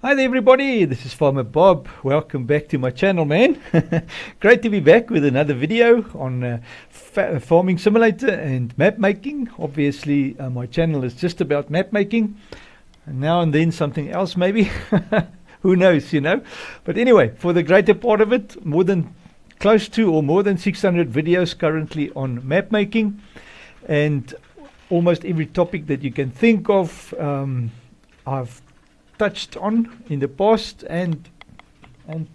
Hi there everybody, this is Farmer Bob. Welcome back to my channel, man. Great to be back with another video on Farming Simulator and map making. Obviously my channel is just about map making, and now and then something else maybe. Who knows, you know. But anyway, for the greater part of it, more than 600 videos currently on map making, and almost every topic that you can think of I've touched on in the past and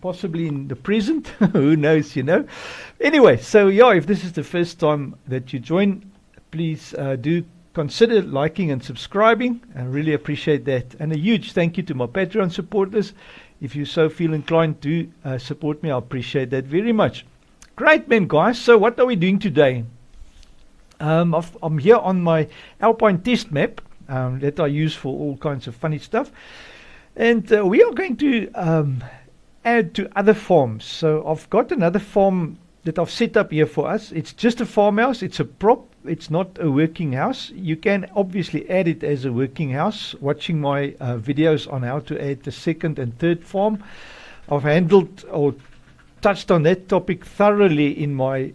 possibly in the present. Who knows, you know. Anyway, so yeah, if this is the first time that you join, please do consider liking and subscribing. I really appreciate that, and a huge thank you to my Patreon supporters. If you so feel inclined to support me, I appreciate that very much. Great, man, guys. So what are we doing today? I'm here on my Alpine test map that I use for all kinds of funny stuff. And we are going to add to other farms. So I've got another farm that I've set up here for us. It's just a farmhouse. It's a prop. It's not a working house. You can obviously add it as a working house. Watching my videos on how to add the second and third farm, I've handled or touched on that topic thoroughly in my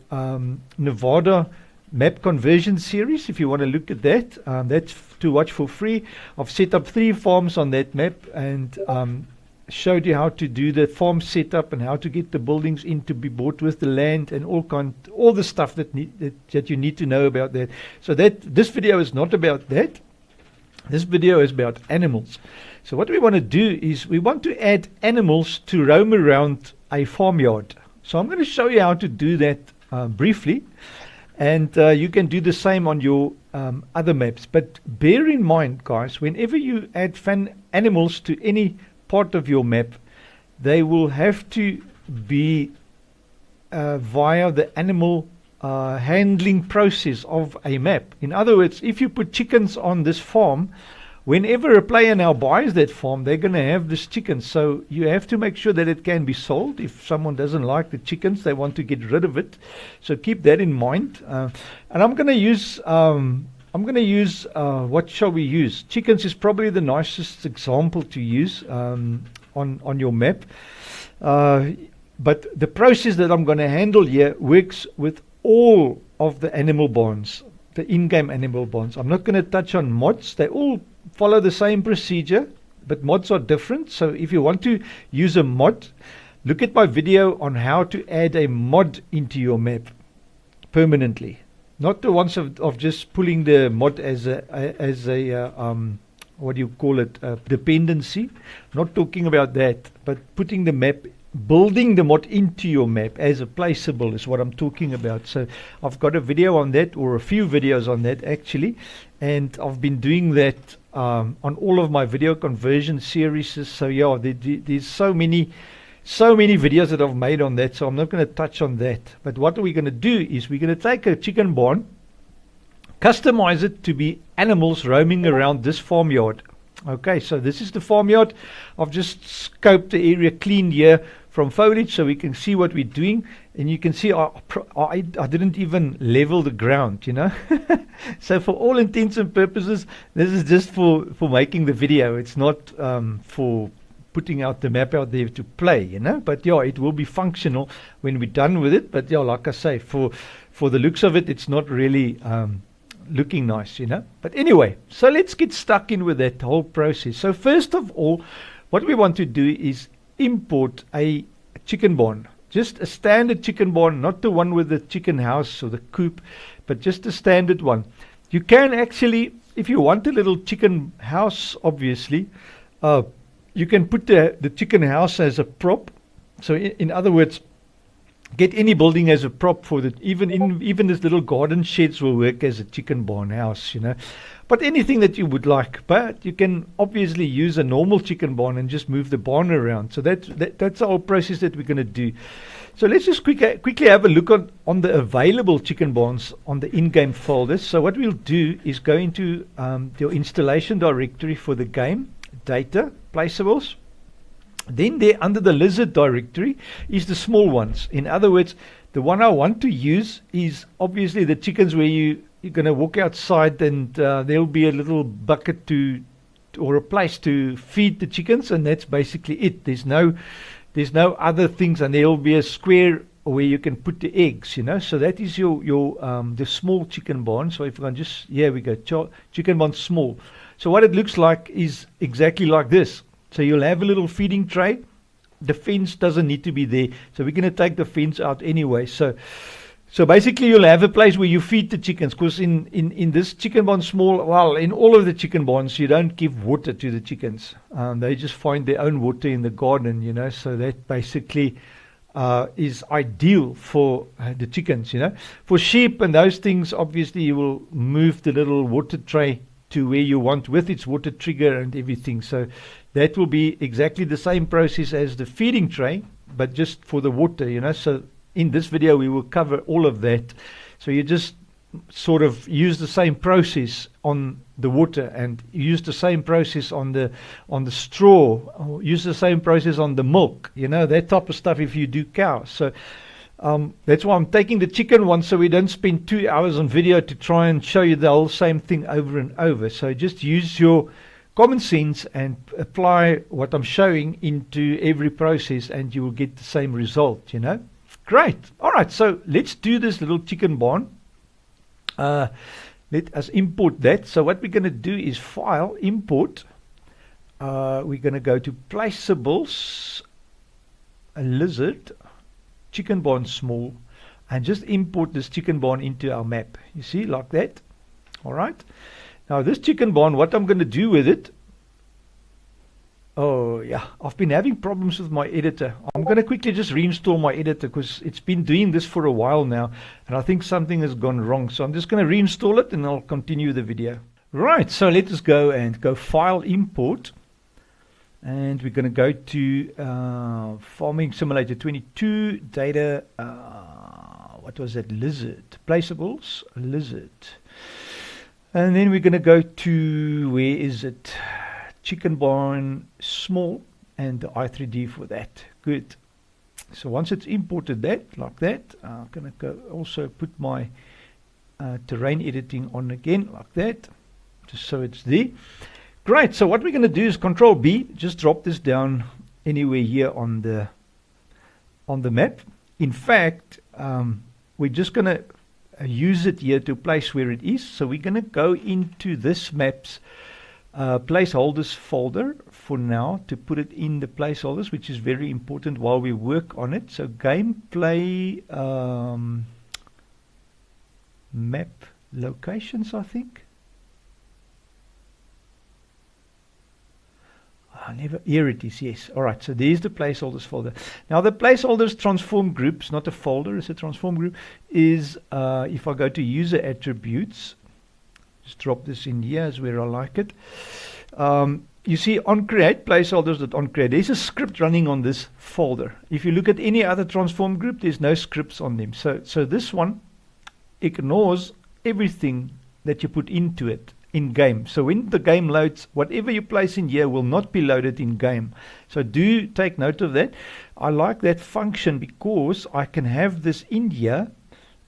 Nevada map conversion series. If you want to look at that, that's to watch for free. I've set up 3 farms on that map and showed you how to do the farm setup and how to get the buildings in to be bought with the land and all the stuff that you need to know about that. So this video is not about that. This video is about animals. So what we want to do is we want to add animals to roam around a farmyard. So I'm going to show you how to do that briefly. And you can do the same on your other maps. But bear in mind, guys, whenever you add animals to any part of your map, they will have to be via the animal handling process of a map. In other words, if you put chickens on this farm, whenever a player now buys that farm, they're going to have this chicken. So you have to make sure that it can be sold. If someone doesn't like the chickens, they want to get rid of it. So keep that in mind. And I'm going to use what shall we use? Chickens is probably the nicest example to use on your map. But the process that I'm going to handle here works with all of the animal bonds, the in-game animal bonds. I'm not going to touch on mods. They all follow the same procedure, but mods are different. So if you want to use a mod, look at my video on how to add a mod into your map permanently. Not the ones of just pulling the mod as a what do you call it, dependency. Not talking about that, but putting the map, building the mod into your map as a placeable is what I'm talking about. So I've got a video on that, or a few videos on that actually, and I've been doing that on all of my video conversion series. So yeah, there's so many videos that I've made on that, so I'm not going to touch on that. But what we're going to do is we're going to take a chicken barn, customize it to be animals roaming around this farmyard. Okay, so this is the farmyard. I've just scoped the area clean here from foliage so we can see what we're doing. And you can see I didn't even level the ground, you know. So for all intents and purposes, this is just for making the video. It's not for putting out the map out there to play, you know. But yeah, it will be functional when we're done with it. But yeah, like I say, for the looks of it, it's not really looking nice, you know. But anyway, so let's get stuck in with that whole process. So first of all, what we want to do is import a chicken barn. Just a standard chicken barn, not the one with the chicken house or the coop, but just a standard one. You can actually, if you want a little chicken house, obviously, you can put the chicken house as a prop. So in other words, get any building as a prop for that. Even this little garden sheds will work as a chicken barn house, you know. But anything that you would like. But you can obviously use a normal chicken barn and just move the barn around. So that's the whole process that we're going to do. So let's just quickly have a look on the available chicken barns on the in-game folders. So what we'll do is go into your installation directory for the game, data, placeables. Then there under the lizard directory is the small ones. In other words, the one I want to use is obviously the chickens where you're going to walk outside and there'll be a little bucket to or a place to feed the chickens, and that's basically it. There's no other things, and there'll be a square where you can put the eggs, so that is your the small chicken barn. So if we can just, here we go, chicken barn small. So what it looks like is exactly like this. So you'll have a little feeding tray. The fence doesn't need to be there, so we're going to take the fence out anyway. So basically you'll have a place where you feed the chickens, because in this chicken barn small, well, in all of the chicken barns, you don't give water to the chickens. They just find their own water in the garden, so that basically is ideal for the chickens, For sheep and those things, obviously you will move the little water tray to where you want with its water trigger and everything. So that will be exactly the same process as the feeding tray, but just for the water, So in this video we will cover all of that. So you just sort of use the same process on the water, and use the same process on the straw, or use the same process on the milk, that type of stuff if you do cows. So that's why I'm taking the chicken one, so we don't spend 2 hours on video to try and show you the whole same thing over and over. So just use your common sense and apply what I'm showing into every process, and you will get the same result, Great. All right, so let's do this little chicken barn. Let us import that. So what we're going to do is File, Import. We're going to go to Placeables, a lizard, chicken barn small, and just import this chicken barn into our map. You see, like that. All right. Now this chicken barn, what I'm going to do with it, oh yeah, I've been having problems with my editor. I'm going to quickly just reinstall my editor, because it's been doing this for a while now, and I think something has gone wrong. So I'm just going to reinstall it, and I'll continue the video. Right, so let us go File, Import, and we're going to go to Farming Simulator 22, Data, what was that, Lizard, Placeables, Lizard. And then we're going to go to, where is it? Chicken barn small, and the i3D for that. Good. So once it's imported that, like that, I'm going to go also put my terrain editing on again, like that, just so it's there. Great. So what we're going to do is Control B, just drop this down anywhere here on the map. In fact, we're just going to use it here to place where it is. So we're going to go into this map's placeholders folder for now, to put it in the placeholders, which is very important while we work on it. So gameplay map locations, I think. Here it is, yes. All right, so there's the placeholders folder. Now the placeholders transform groups, not a folder, it's a transform group, is if I go to user attributes, just drop this in here is where I like it. You see on create, placeholders on create, there's a script running on this folder. If you look at any other transform group, there's no scripts on them. So this one ignores everything that you put into it in game. So when the game loads, whatever you place in here will not be loaded in game. So do take note of that. I like that function because I can have this in here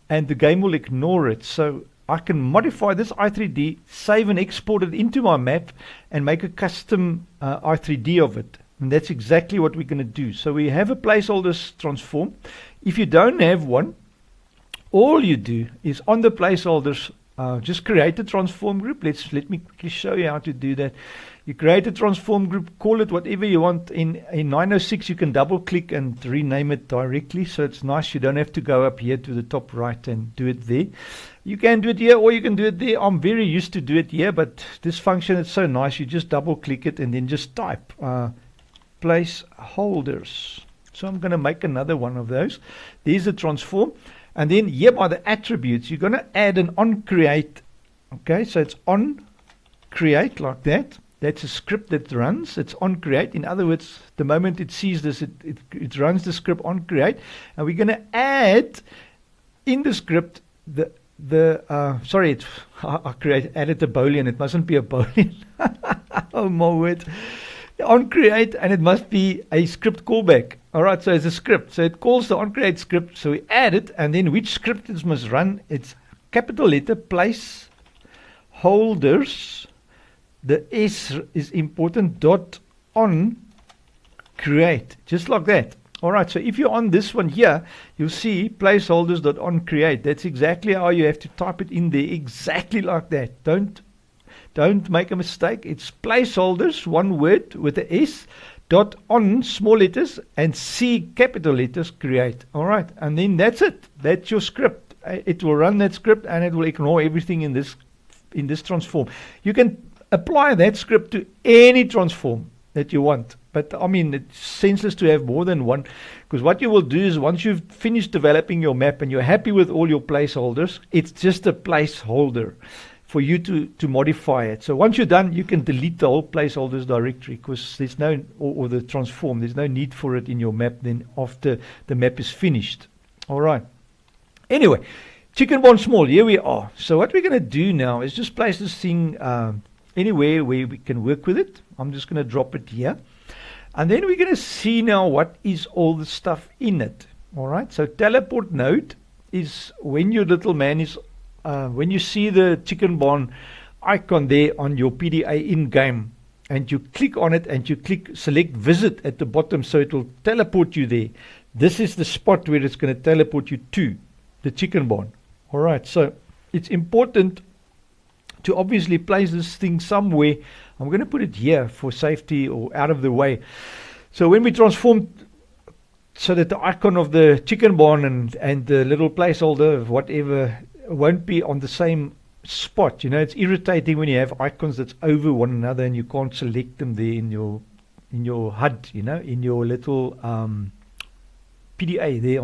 and the game will ignore it. So I can modify this i3D, save and export it into my map, and make a custom i3D of it. And that's exactly what we're going to do. So we have a placeholders transform. If you don't have one, all you do is on the placeholders, just create a transform group. Let me quickly show you how to do that. You create a transform group, call it whatever you want. In 906 you can double click and rename it directly, so it's nice. You don't have to go up here to the top right and do it there. You can do it here or you can do it there. I'm very used to do it here, but this function is so nice. You just double click it and then just type placeholders. So I'm going to make another one of those. There's a transform. And then here by the attributes, you're going to add an on create. Okay, so it's on create like that. That's a script that runs. It's on create. In other words, the moment it sees this, it runs the script on create. And we're going to add in the script I added a boolean. It mustn't be a boolean. Oh my word. On create, and it must be a script callback. All right, so it's a script. So it calls the on create script. So we add it, and then which script it must run? It's capital letter place holders the S is important, dot on create, just like that. Alright, so if you're on this one here, you'll see placeholders dot on create. That's exactly how you have to type it in there, exactly like that. Don't make a mistake. It's placeholders, one word with the S, dot on small letters and C capital letters create. Alright, and then that's it. That's your script. It will run that script and it will ignore everything in this transform. You can apply that script to any transform that you want. But I mean, it's senseless to have more than one, because what you will do is once you've finished developing your map and you're happy with all your placeholders, it's just a placeholder for you to modify it. So once you're done, you can delete the whole placeholders directory, because there's no, or the transform, there's no need for it in your map then after the map is finished. All right. Anyway, chicken barn small, here we are. So what we're going to do now is just place this thing anywhere where we can work with it. I'm just going to drop it here. And then we're going to see now what is all the stuff in it. All right. So teleport node is when your little man is, when you see the chicken barn icon there on your PDA in game, and you click on it and you select visit at the bottom, so it will teleport you there. This is the spot where it's going to teleport you to the chicken barn. All right. So it's important to obviously place this thing somewhere. I'm going to put it here for safety or out of the way. So when we transform so that the icon of the chicken barn and the little placeholder of whatever won't be on the same spot. You know, it's irritating when you have icons that's over one another and you can't select them there in your HUD, you know, in your little PDA there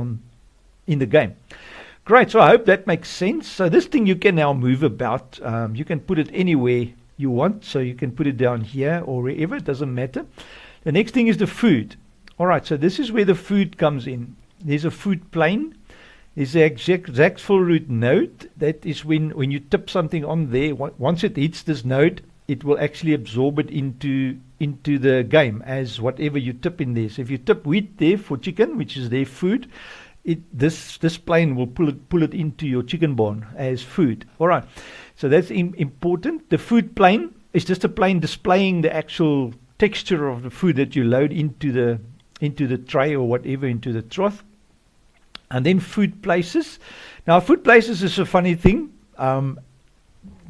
in the game. Great, so I hope that makes sense. So this thing you can now move about. You can put it anywhere you want. So you can put it down here or wherever, it doesn't matter. The next thing is the food. All right, so this is where the food comes in. There's a food plane. There's the exact full root node. That is when you tip something on there. Once it hits this node, it will actually absorb it into the game as whatever you tip in there. So if you tip wheat there for chicken, which is their food, this plane will pull it into your chicken barn as food. All right, so that's important. The food plane is just a plane displaying the actual texture of the food that you load into the tray or whatever, into the trough. And then food places. Now food places is a funny thing.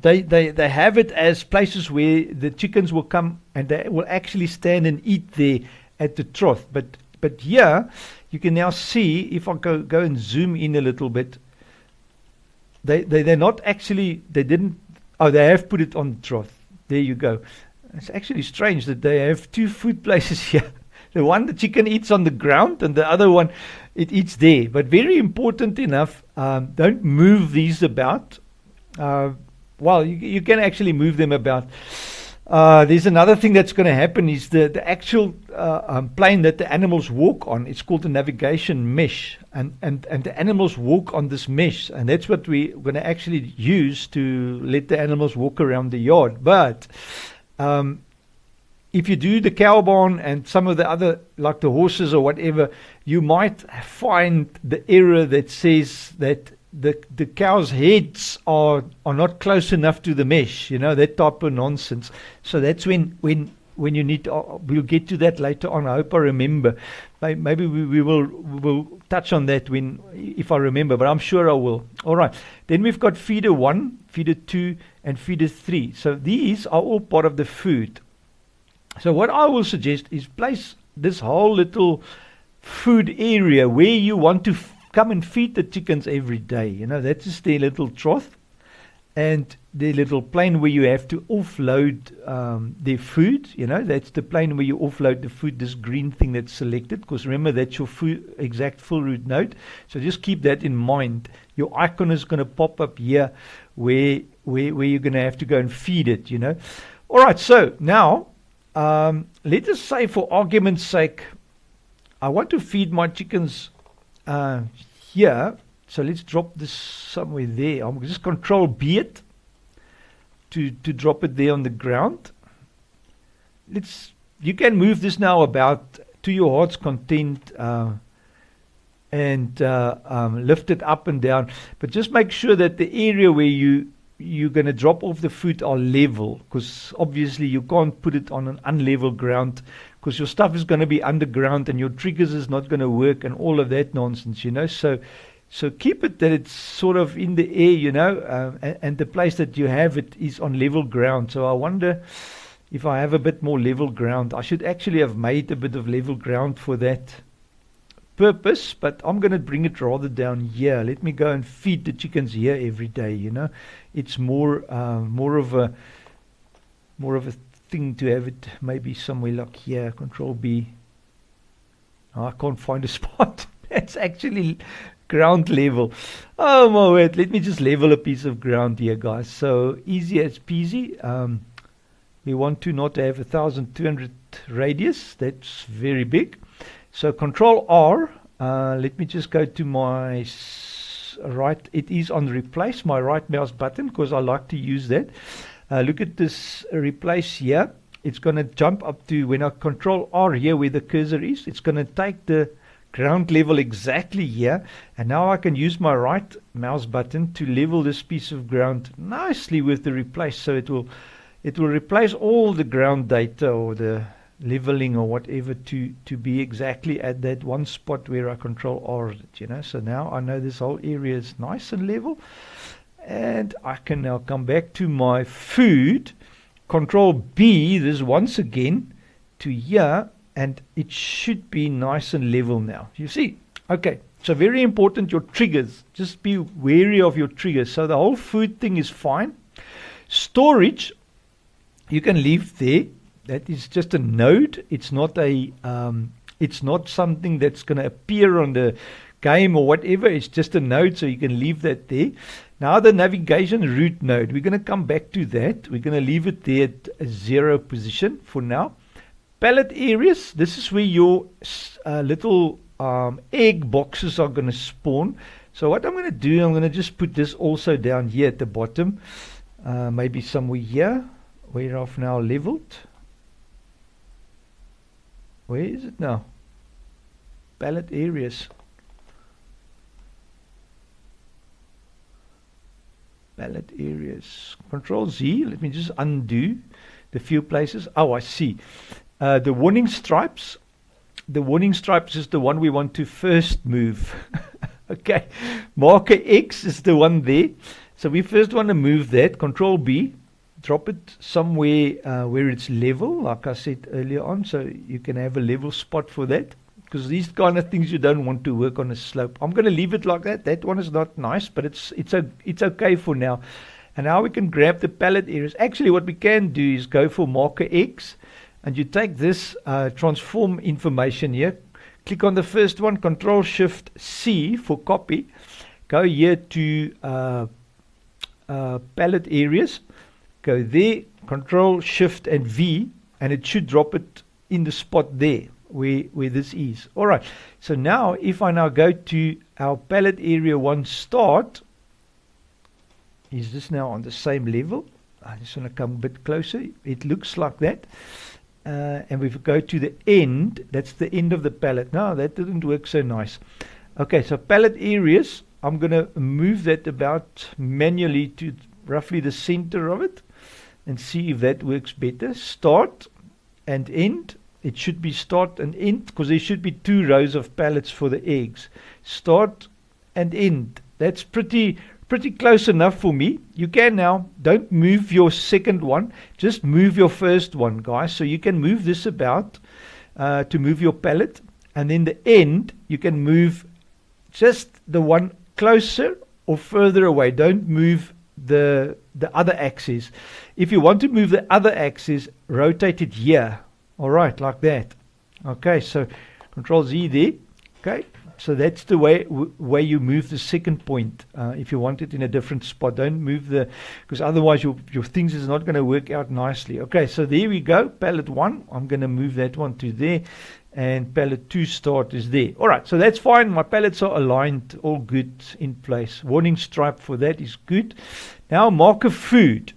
They have it as places where the chickens will come and they will actually stand and eat there at the trough. But here you can now see, if I go and zoom in a little bit, they're not actually, they have put it on the trough. There you go. It's actually strange that they have two food places here. The one the chicken eats on the ground and the other one it eats there. But very important enough, don't move these about. Well, you can actually move them about. There's another thing that's going to happen is the actual plane that the animals walk on. It's called the navigation mesh, and the animals walk on this mesh, and that's what we're going to actually use to let the animals walk around the yard. But if you do the cow barn and some of the other, like the horses or whatever, you might find the error that says that the cows' heads are not close enough to the mesh, you know, that type of nonsense. So that's when you need to, we'll get to that later on. I hope I remember. Maybe we will touch on that if I remember, but I'm sure I will. All right. Then we've got feeder 1, feeder 2, and feeder 3. So these are all part of the food. So what I will suggest is place this whole little food area where you want to come and feed the chickens every day. You know, that is their little trough and their little plane where you have to offload their food. You know, that's the plane where you offload the food, this green thing that's selected, because remember that's your exact full root node. So just keep that in mind. Your icon is going to pop up here where you're going to have to go and feed it, you know. All right, so now let us say, for argument's sake, I want to feed my chickens here. So let's drop this somewhere there. I'm just control B it to drop it there on the ground. You can move this now about to your heart's content and lift it up and down. But just make sure that the area where you you're going to drop off the food are level, because obviously you can't put it on an unlevel ground, because your stuff is going to be underground and your triggers is not going to work and all of that nonsense, you know. So keep it that it's sort of in the air, you know, and the place that you have it is on level ground. So I wonder if I have a bit more level ground. I should actually have made a bit of level ground for that purpose, but I'm going to bring it rather down here. Let me go and feed the chickens here every day, you know. It's more of a thing to have it maybe somewhere like here. Control B. Oh, I can't find a spot. That's actually ground level. Oh my word, let me just level a piece of ground here, guys. So easy as peasy. We want to not have 1,200 radius. That's very big. So Control R. Let me just go to my right. It is on replace, my right mouse button, because I like to use that. Look at this replace here. It's going to jump up to, when I Control R here where the cursor is, it's going to take the ground level exactly here, and now I can use my right mouse button to level this piece of ground nicely with the replace. So it will replace all the ground data or the leveling or whatever to be exactly at that one spot where I Control R it, you know. So now I know this whole area is nice and level, and I can now come back to my food, Control B this once again to here, and it should be nice and level now. You see? Okay, so very important, your triggers. Just be wary of your triggers. So the whole food thing is fine. Storage, you can leave there. That is just a node. It's not it's not something that's going to appear on the game or whatever. It's just a node, so you can leave that there. Now the navigation route node, we're going to come back to that. We're going to leave it there at a 0 position for now. Pallet areas, this is where your little egg boxes are going to spawn. So what I'm going to do, I'm going to just put this also down here at the bottom. Maybe somewhere here, where I've now leveled. Where is it now? Pallet areas. Pallet areas. Control Z. Let me just undo the few places. Oh, I see. The warning stripes. The warning stripes is the one we want to first move. Okay. Marker X is the one there. So we first want to move that. Control B. Drop it somewhere where it's level, like I said earlier on, so you can have a level spot for that, because these kind of things you don't want to work on a slope. I'm going to leave it like that. That one is not nice, but it's okay for now. And now we can grab the pallet areas. Actually, what we can do is go for marker X, and you take this transform information here, click on the first one, Control Shift C for copy, go here to pallet areas. Go there, Control Shift and V, and it should drop it in the spot there where this is. All right. So now, if I now go to our pallet area 1 start, is this now on the same level? I just want to come a bit closer. It looks like that. And if we go to the end, that's the end of the pallet. No, that didn't work so nice. Okay, so pallet areas, I'm going to move that about manually to roughly the center of it, and see if that works better. Start and end. It should be start and end, because there should be 2 rows of pallets for the eggs. Start and end. That's pretty close enough for me. You can now, don't move your second one, just move your first one, guys. So you can move this about to move your pallet, and then the end, you can move just the one closer or further away. Don't move the other axis. If you want to move the other axis, rotate it here. All right, like that. Okay, so Control Z there. Okay, so that's the way you move the second point. If you want it in a different spot, don't move because otherwise your things is not going to work out nicely. Okay, so there we go. Pallet 1, I'm going to move that one to there, and pallet 2 start is there. All right, so that's fine. My pallets are aligned, all good, in place. Warning stripe for that is good. Now marker food.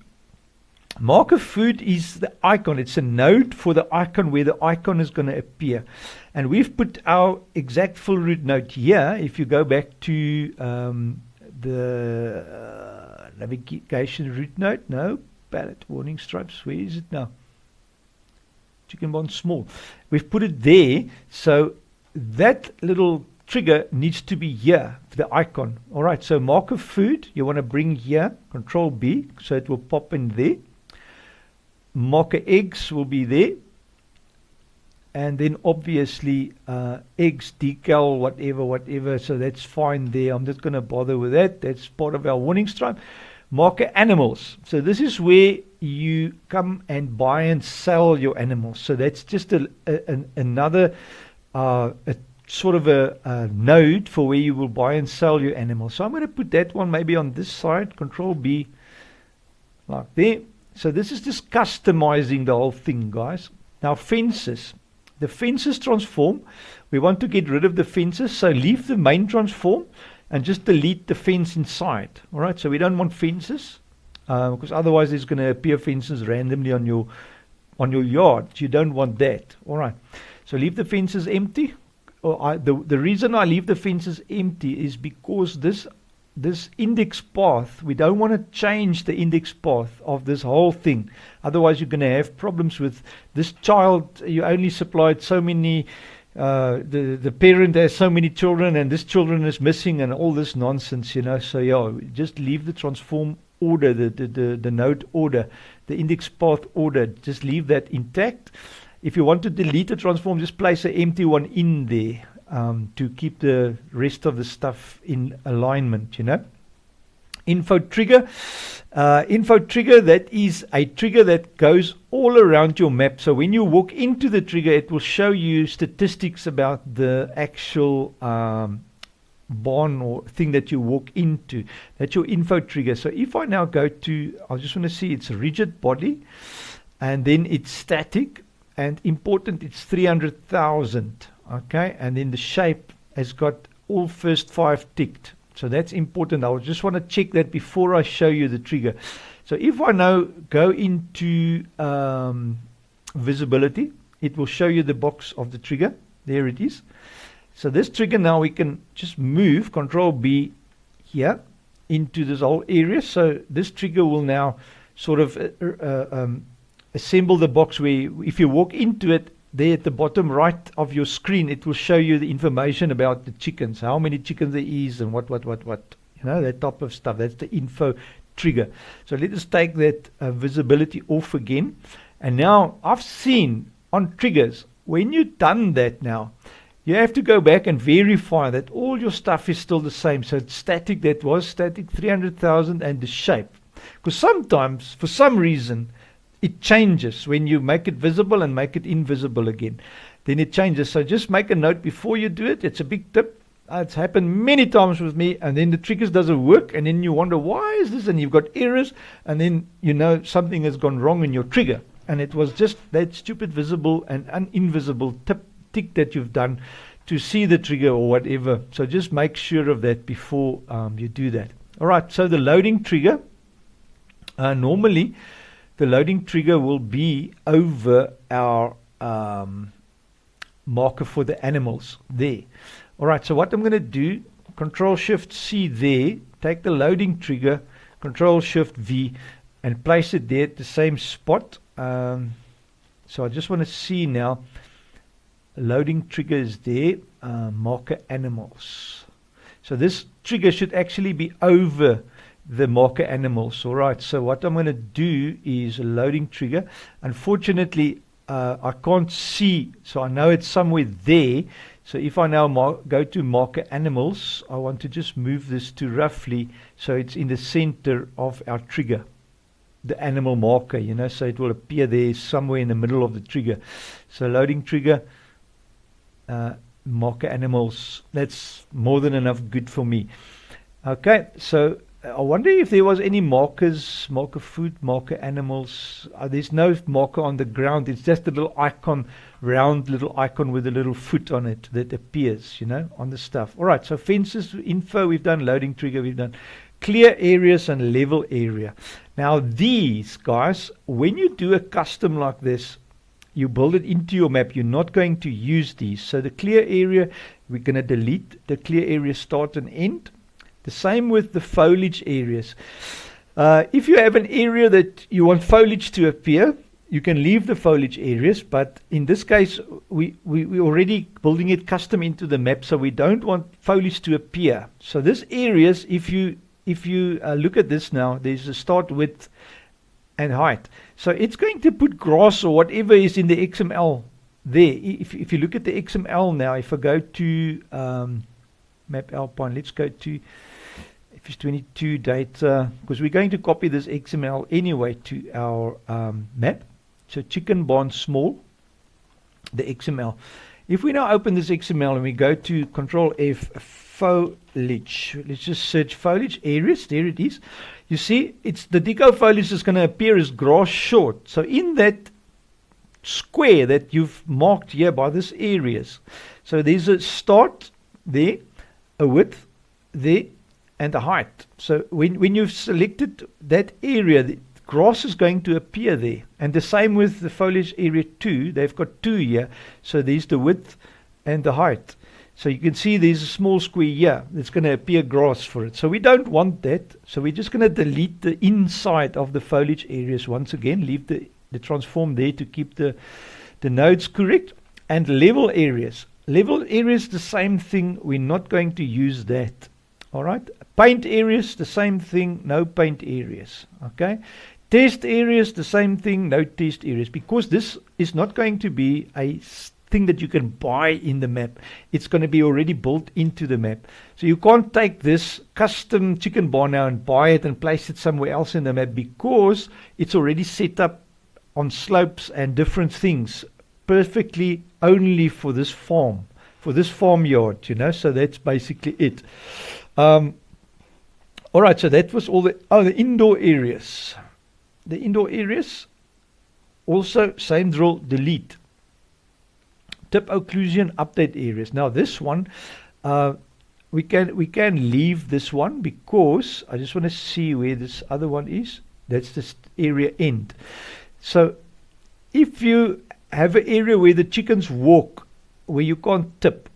Marker food is the icon. It's a node for the icon where the icon is going to appear. And we've put our exact full root node here. If you go back to now Navigation route note, no. Palette warning stripes, where is it now? Chicken bond small. We've put it there, so that little trigger needs to be here, the icon. Alright, so marker food, you want to bring here, Control B, so it will pop in there. Marker eggs will be there. And then obviously eggs, decal, whatever, so that's fine there. I'm just going to bother with that. That's part of our warning stripe. Marker animals. So this is where you come and buy and sell your animals. So that's just another sort of a node for where you will buy and sell your animals. So I'm going to put that one maybe on this side, Control B, like there. So this is just customizing the whole thing, guys. Now fences. The fences transform. We want to get rid of the fences, so leave the main transform and just delete the fence inside. Alright, so we don't want fences because otherwise there's going to appear fences randomly on your yard. You don't want that. Alright, so leave the fences empty. The reason I leave the fences empty is because this index path, we don't want to change the index path of this whole thing. Otherwise you're going to have problems with this child. You only supplied so many, the parent has so many children and this children is missing and all this nonsense, you know. So yeah, just leave the transform order, the node order, the index path order, just leave that intact. If you want to delete a transform, just place an empty one in there. To keep the rest of the stuff in alignment, you know. Info trigger. That is a trigger that goes all around your map. So when you walk into the trigger, it will show you statistics about the actual barn or thing that you walk into. That's your info trigger. So if I now go to, I just want to see it's a rigid body, and then it's static, and important, it's 300,000. Okay, and then the shape has got all first 5 ticked. So that's important. I just want to check that before I show you the trigger. So if I now go into visibility, it will show you the box of the trigger. There it is. So this trigger now we can just move, Control B here, into this whole area. So this trigger will now sort of assemble the box where if you walk into it, there at the bottom right of your screen, it will show you the information about the chickens, how many chickens there is and what, you know, that type of stuff. That's the info trigger. So let us take that visibility off again. And now I've seen on triggers, when you've done that now, you have to go back and verify that all your stuff is still the same. So it's static, that was static, 300,000, and the shape. Because sometimes, for some reason, it changes when you make it visible and make it invisible again. Then it changes. So just make a note before you do it. It's a big tip. It's happened many times with me, and then the triggers doesn't work, and then you wonder why is this, and you've got errors, and then you know something has gone wrong in your trigger, and it was just that stupid visible and invisible tick that you've done to see the trigger or whatever. So just make sure of that before you do that. All right. So the loading trigger, normally the loading trigger will be over our marker for the animals there. Alright, so what I'm going to do, Control Shift C there, take the loading trigger, Control Shift V, and place it there at the same spot. So I just want to see now, loading trigger is there, marker animals. So this trigger should actually be over the marker animals. Alright, so what I'm going to do is a loading trigger. Unfortunately, I can't see, so I know it's somewhere there. So if I now go to marker animals, I want to just move this to roughly so it's in the center of our trigger, the animal marker, you know, so it will appear there somewhere in the middle of the trigger. So loading trigger, marker animals, that's more than enough good for me. Okay, so I wonder if there was any markers, marker food, marker animals. There's no marker on the ground. It's just a little icon, round little icon with a little foot on it that appears, you know, on the stuff. All right, so fences, info, we've done loading trigger, we've done clear areas and level area. Now these guys, when you do a custom like this, you build it into your map. You're not going to use these. So the clear area, we're going to delete the clear area start and end. The same with the foliage areas. If you have an area that you want foliage to appear, you can leave the foliage areas, but in this case, we already building it custom into the map, so we don't want foliage to appear. So this areas, if you look at this now, there's a start width and height. So it's going to put grass or whatever is in the XML there. If you look at the XML now, if I go to map Alpine, let's go to FS22 data, because we're going to copy this XML anyway to our map. So chicken barn small, the XML. If we now open this XML and we go to Control F, foliage, let's just search foliage areas. There it is. You see, it's the deco foliage is going to appear as grass short. So in that square that you've marked here by this areas, so there's a start there, a width there, and a height. So when you've selected that area, the grass is going to appear there. And the same with the foliage area 2. They've got 2 here. So there's the width and the height. So you can see there's a small square here that's going to appear grass for it. So we don't want that. So we're just going to delete the inside of the foliage areas once again. Leave the transform there to keep the nodes correct. And level areas. Level areas, the same thing. We're not going to use that. All right. Paint areas, the same thing. No paint areas. Okay. Test areas, the same thing. No test areas. Because this is not going to be a thing that you can buy in the map. It's going to be already built into the map. So you can't take this custom chicken barn now and buy it and place it somewhere else in the map, because it's already set up on slopes and different things perfectly only for this farm, for this farmyard, you know. So that's basically it. All right, so that was all the indoor areas. The indoor areas, also same drill, delete. Tip occlusion, update areas. Now this one, we can leave this one, because I just want to see where this other one is. That's this area end. So if you have an area where the chickens walk, where you can't tip,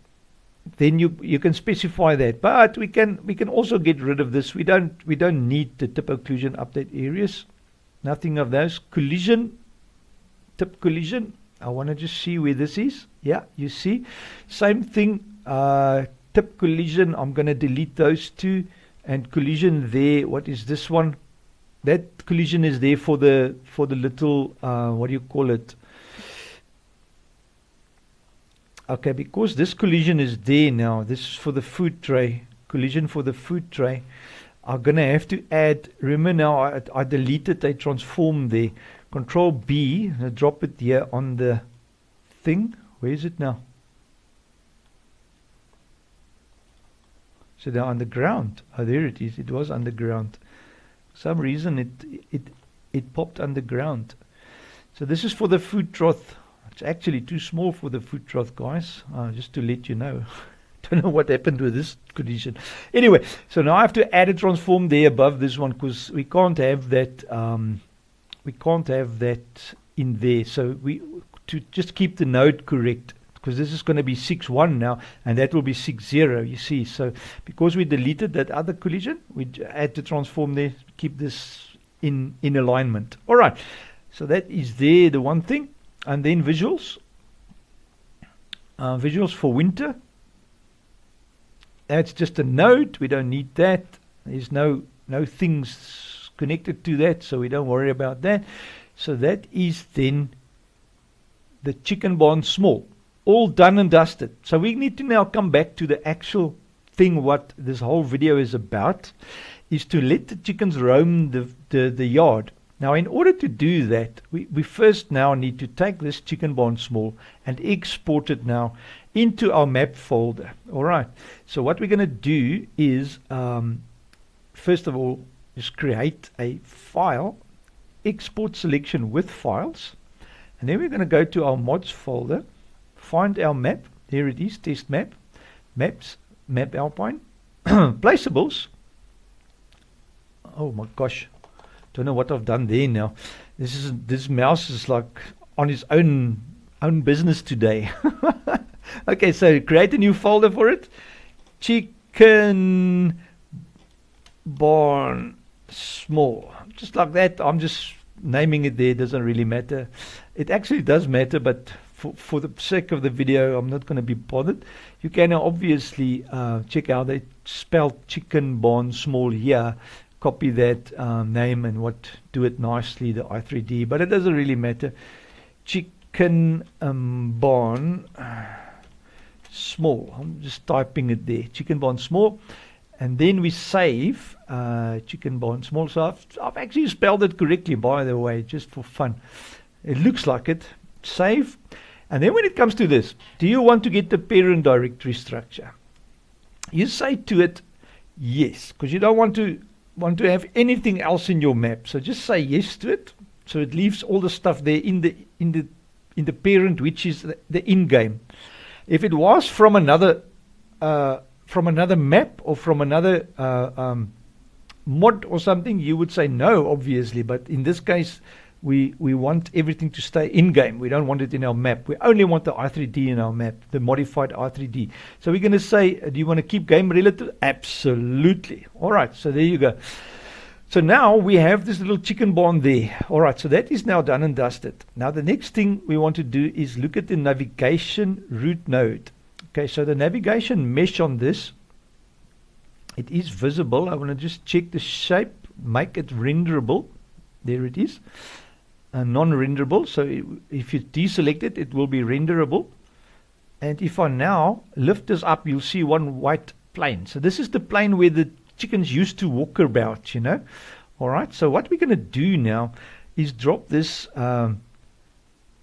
then you can specify that. But we can also get rid of this. We don't need the tip occlusion update areas. Nothing of those. Collision, tip collision. I want to just see where this is. Yeah, you see, same thing. Tip collision. I'm going to delete those two. And collision there. What is this one? That collision is there for the little what do you call it? Okay, because this collision is there now. This is for the food tray. Collision for the food tray. I'm going to have to add. Remember now, I deleted a transform there. Control B. Drop it here on the thing. Where is it now? So they're underground. Oh, there it is. It was underground. For some reason it popped underground. So this is for the food trough. It's actually too small for the food trough, guys. Just to let you know. Don't know what happened with this collision. Anyway, so now I have to add a transform there above this one, because we can't have that. We can't have that in there. So to just keep the node correct, because this is going to be 6.1 now, and that will be 6.0. You see, so because we deleted that other collision, we add the transform there, keep this in alignment. All right. So that is there, the one thing. And then visuals. Visuals for winter. That's just a node. We don't need that. There's no things connected to that, so we don't worry about that. So that is then the chicken barn small. All done and dusted. So we need to now come back to the actual thing. What this whole video is about is to let the chickens roam the yard. Now, in order to do that, we first now need to take this chicken barn small and export it now into our map folder. All right. So what we're going to do is, first of all, just create a file, export selection with files. And then we're going to go to our mods folder, find our map. There it is, test map, maps, map Alpine, placeables. Oh my gosh. Don't know what I've done there now. This mouse is like on its own business today. Okay, so create a new folder for it. Chicken barn. small, just like that. I'm just naming it there, doesn't really matter. It actually does matter, but for the sake of the video, I'm not going to be bothered. You can obviously check out they spelled chicken barn small here. Copy that name and do it nicely, the i3D, but it doesn't really matter. Chicken barn small. I'm just typing it there. Chicken barn small, and then we save chicken barn small. So I've actually spelled it correctly, by the way, just for fun. It looks like it. Save. And then when it comes to this, do you want to get the parent directory structure? You say to it, yes, because you don't want to have anything else in your map. So just say yes to it. So it leaves all the stuff there in the parent, which is the in-game. If it was from another map or from another mod or something, you would say no, obviously. But in this case, we want everything to stay in-game. We don't want it in our map. We only want the i3D in our map, the modified i3D. So we're going to say, do you want to keep game relative? Absolutely. All right, so there you go. So now we have this little chicken barn there. All right, so that is now done and dusted. Now the next thing we want to do is look at the navigation root node. Okay, so the navigation mesh on this, it is visible. I want to just check the shape, make it renderable. There it is. Non-renderable. So if you deselect it, it will be renderable. And if I now lift this up, you'll see one white plane. So this is the plane where the chickens used to walk about, you know. All right. So what we're going to do now is drop this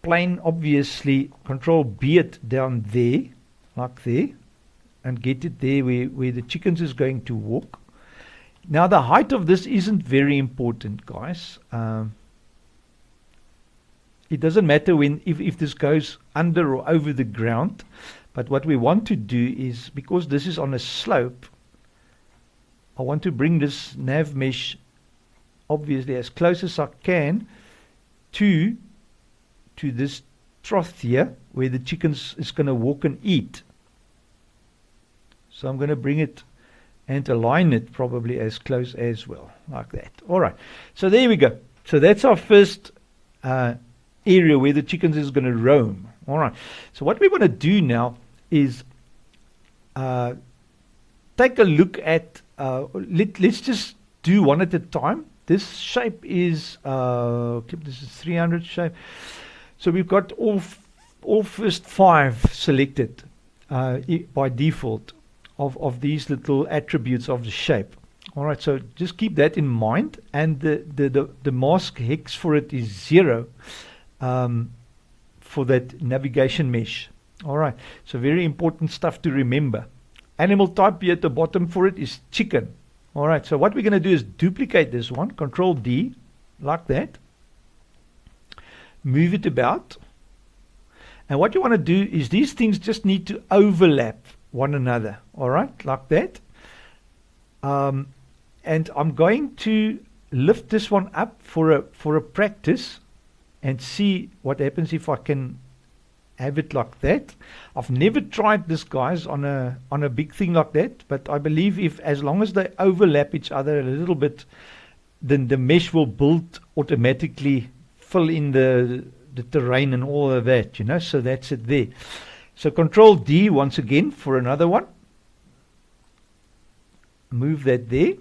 plane, obviously, Control B it down there, like there, and get it there where the chickens is going to walk. Now the height of this isn't very important, guys. It doesn't matter if this goes under or over the ground, but what we want to do is, because this is on a slope, I want to bring this nav mesh obviously as close as I can to this trough here where the chickens is going to walk and eat. So I'm going to bring it and align it probably as close as well, like that. All right, so there we go. So that's our first area where the chickens is going to roam. All right, so what we want to do now is take a look at, let's just do one at a time. This shape is, this is 300 shape. So we've got all first 5 selected by default of these little attributes of the shape. All right, so just keep that in mind. And the mask hex for it is 0 for that navigation mesh. All right, so very important stuff to remember. Animal type here at the bottom for it is chicken. All right, so what we're going to do is duplicate this one, Control D, like that. Move it about. And what you want to do is these things just need to overlap one another. All right, like that. And I'm going to lift this one up for a practice and see what happens if I can have it like that. I've never tried this, guys, on a big thing like that, but I believe as long as they overlap each other a little bit, then the mesh will build automatically, fill in the terrain and all of that, you know. So that's it there. So Control D once again for another one. Move that there.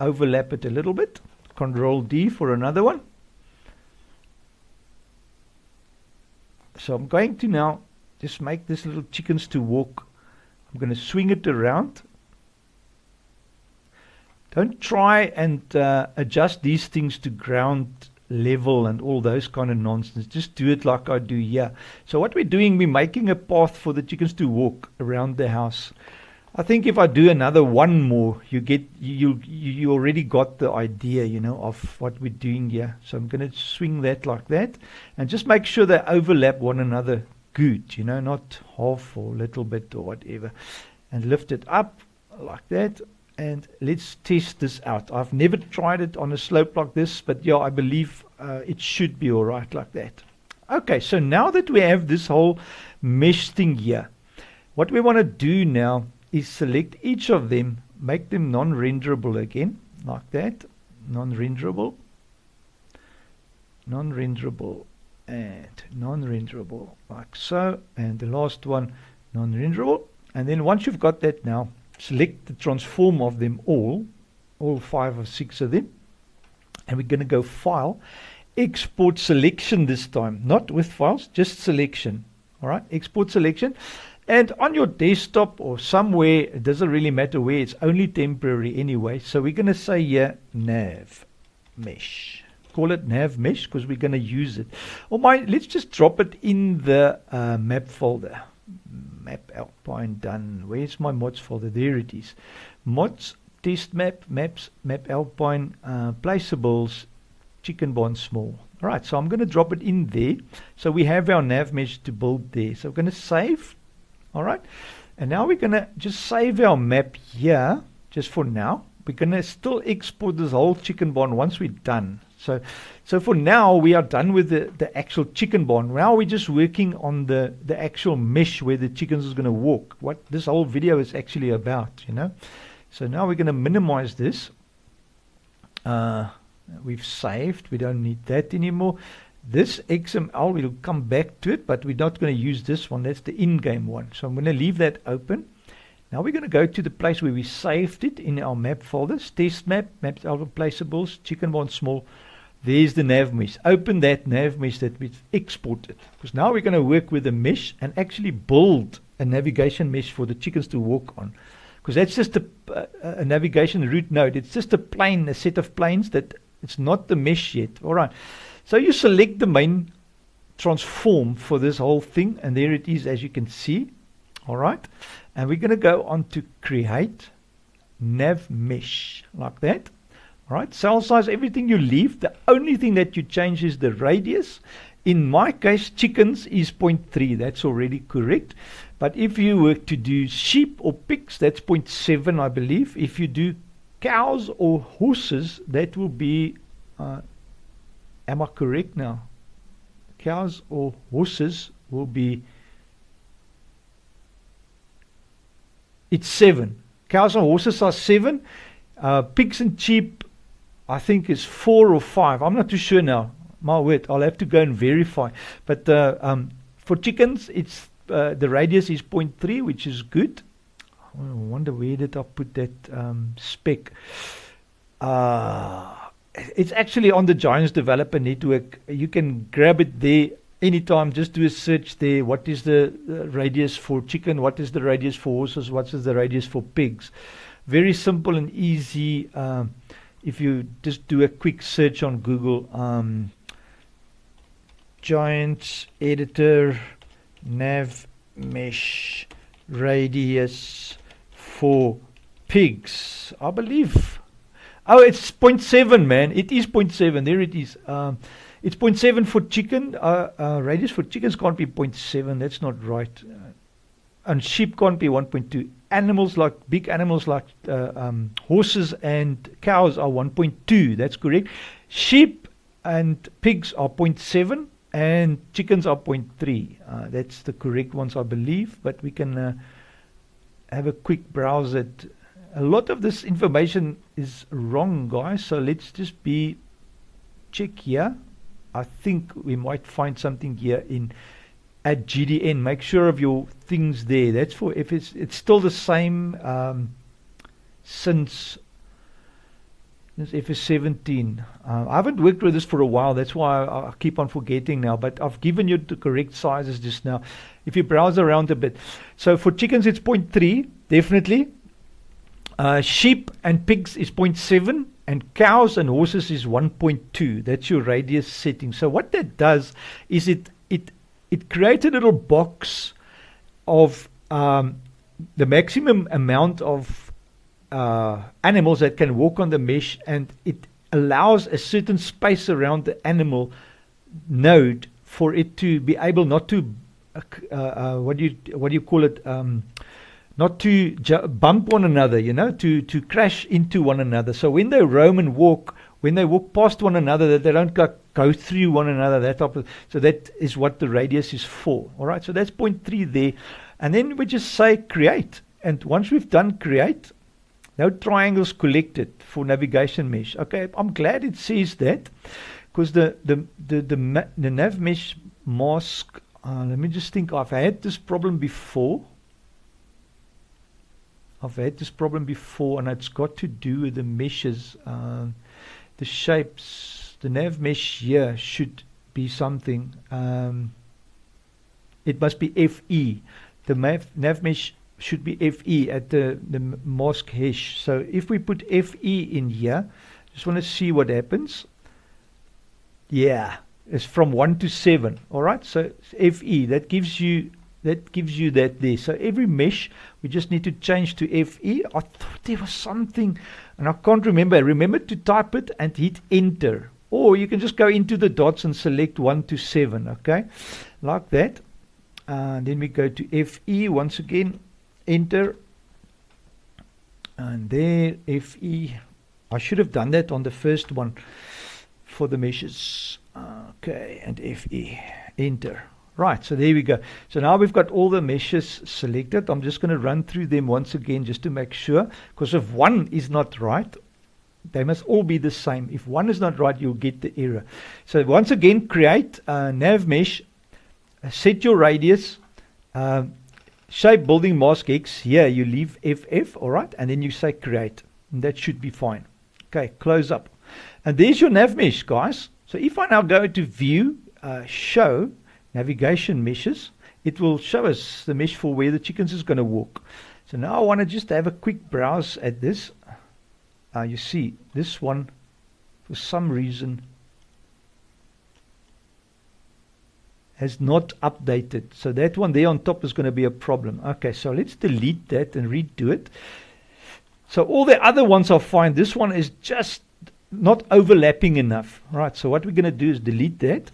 Overlap it a little bit. Control D for another one. So I'm going to now just make this little chickens to walk. I'm going to swing it around. Don't try and adjust these things to ground level and all those kind of nonsense. Just do it like I do here. So what we're doing, we're making a path for the chickens to walk around the house. I think if I do another one more, you already got the idea, you know, of what we're doing here. So I'm going to swing that like that, and just make sure they overlap one another good, you know, not half or little bit or whatever. And lift it up like that, and let's test this out. I've never tried it on a slope like this, but yeah, I believe it should be all right like that. Okay, so now that we have this whole mesh thing here, what we want to do now is select each of them, make them non-renderable again. like that, non-renderable, non-renderable, and non-renderable, like so, and the last one, non-renderable. And then once you've got that now, select the transform of them all 5 or 6 of them, and we're going to go File, Export Selection this time, not with files, just selection. All right, Export Selection. And on your desktop or somewhere, it doesn't really matter where, it's only temporary anyway. So we're going to say here, nav mesh. Call it nav mesh because we're going to use it. Or let's just drop it in the map folder. Map Alpine done. Where's my mods folder? There it is. Mods, test map, maps, map Alpine, placeables, chicken barn small. All right, so I'm going to drop it in there. So we have our nav mesh to build there. So we're going to save. All right, and now we're going to just save our map here, just for now. We're going to still export this whole chicken barn once we're done. So for now, we are done with the actual chicken barn. Now we're just working on the actual mesh where the chickens is going to walk. What this whole video is actually about, you know. So now we're going to minimize this. We've saved. We don't need that anymore. This XML, we'll come back to it, but we're not going to use this one. That's the in-game one. So I'm going to leave that open. Now we're going to go to the place where we saved it in our map folders. Test map, maps, alpha placeables, chicken barn small. There's the nav mesh. Open that nav mesh that we've exported. Because now we're going to work with the mesh and actually build a navigation mesh for the chickens to walk on. Because that's just a navigation route node. It's just a set of planes that it's not the mesh yet. All right. So you select the main transform for this whole thing, and there it is, as you can see. All right, and we're going to go on to create nav mesh like that. All right, cell size, everything you leave. The only thing that you change is the radius. In my case, chickens is 0.3. That's already correct. But if you were to do sheep or pigs, that's 0.7, I believe. If you do cows or horses, that will be am I correct now? Cows or horses will be, it's 7. Cows and horses are 7. Pigs and sheep, I think, is 4 or 5. I'm not too sure now. My word, I'll have to go and verify. But for chickens, it's the radius is 0.3, which is good. I wonder where did I put that spec. It's actually on the Giants Developer Network. You can grab it there anytime. Just do a search there. What is the radius for chicken? What is the radius for horses? What is the radius for pigs? Very simple and easy. If you just do a quick search on Google, Giants Editor Nav Mesh Radius for pigs, I believe. Oh, it's 0.7, man. It is 0.7. There it is. It's 0.7 for chicken. Radius for chickens can't be 0.7. That's not right. And sheep can't be 1.2. Animals like big animals like horses and cows are 1.2. That's correct. Sheep and pigs are 0.7 and chickens are 0.3. That's the correct ones, I believe. But we can have a quick browse at. A lot of this information is wrong, guys. So let's just check here. I think we might find something here at GDN. Make sure of your things there. That's for if it's still the same since FS17. I haven't worked with this for a while. That's why I keep on forgetting now. But I've given you the correct sizes just now. If you browse around a bit. So for chickens, it's 0.3, definitely. Sheep and pigs is 0.7 and cows and horses is 1.2. That's your radius setting. So what that does is it creates a little box of the maximum amount of animals that can walk on the mesh, and it allows a certain space around the animal node for it to be able not to what do you call it, not to bump one another, to crash into one another. So when they roam and walk, when they walk past one another, that they don't go through one another. So that is what the radius is for. All right, so that's 0.3 there. And then we just say create. And once we've done create, No triangles collected for navigation mesh. Okay, I'm glad it says that, because the nav mesh mask, let me just think. I've had this problem before. And it's got to do with the meshes, the shapes. The nav mesh here should be something. It must be FE. The nav mesh should be FE at the mask hash. So if we put FE in here, just want to see what happens. Yeah, it's from 1 to 7. All right, so FE, that gives you that there. So every mesh, we just need to change to FE. I thought there was something, and I can't remember. Remember to type it and hit enter. Or you can just go into the dots and select 1 to 7, okay? Like that. Then we go to FE once again, enter. And there, FE. I should have done that on the first one for the meshes. Okay, and FE, enter. Right, so there we go. So now we've got all the meshes selected. I'm just going to run through them once again just to make sure, because if one is not right, they must all be the same. If one is not right, you'll get the error. So once again, create a nav mesh, set your radius, shape building mask X. Here you leave FF, all right, and then you say create. And that should be fine. Okay, close up. And there's your nav mesh, guys. So if I now go to view, show, navigation meshes, it will show us the mesh for where the chickens is going to walk. So now I want to just have a quick browse at this. You see this one, for some reason, has not updated. So that one there on top is going to be a problem. Okay, so let's delete that and redo it. So all the other ones are fine. This one is just not overlapping enough. Right, so what we're going to do is delete that.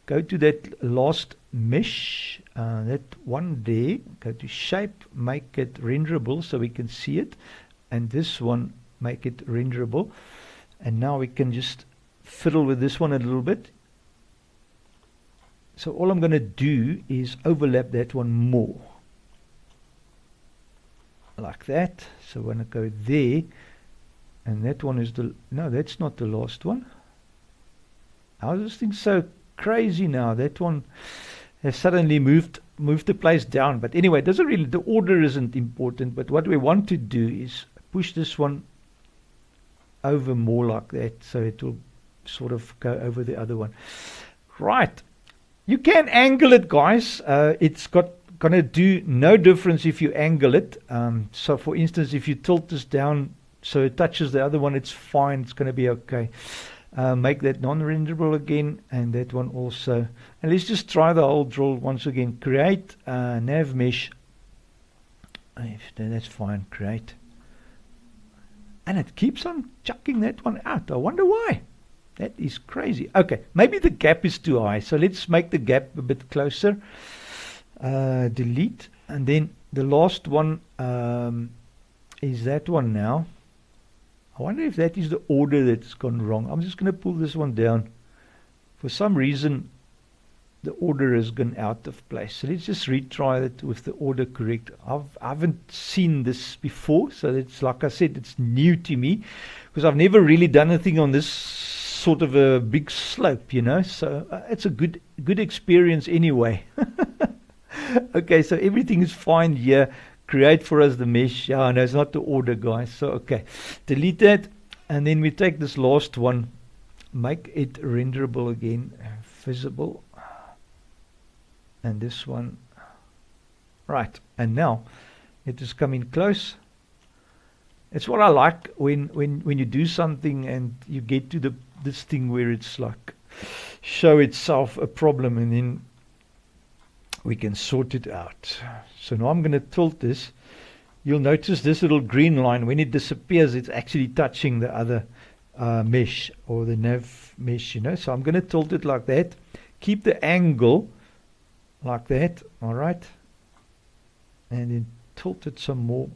Go to that last mesh, that one there, go to shape, make it renderable so we can see it, and this one, make it renderable. And now we can just fiddle with this one a little bit. So all I'm going to do is overlap that one more. Like that. So when I go there, and that one is no, that's not the last one. How is this thing so crazy now? That one has suddenly moved the place down. But anyway, it doesn't really, the order isn't important, but what we want to do is push this one over more like that, so it will sort of go over the other one. Right, you can angle it, guys. It's gonna do no difference if you angle it. So for instance, if you tilt this down so it touches the other one, it's fine, it's going to be okay. Make that non-renderable again, and that one also. And let's just try the whole drill once again. Create nav mesh. That's fine, create. And it keeps on chucking that one out. I wonder why. That is crazy. Okay, maybe the gap is too high. So let's make the gap a bit closer. Delete. And then the last one is that one now. I wonder if that is the order that's gone wrong. I'm just going to pull this one down. For some reason, the order has gone out of place. So let's just retry it with the order correct. I haven't seen this before, so it's like I said, it's new to me, because I've never really done anything on this sort of a big slope, you know. So it's a good experience anyway. Okay, so everything is fine here. Create for us the mesh. Yeah, no, it's not the order, guys. So okay, delete that, and then we take this last one, make it renderable again, visible, and this one. Right, and now it is coming close. It's what I like when you do something and you get to this thing where it's like show itself a problem, and then we can sort it out. So now I'm going to tilt this. You'll notice this little green line, when it disappears, it's actually touching the other mesh, or the nav mesh, you know. So I'm going to tilt it like that. Keep the angle like that, all right? And then tilt it some more,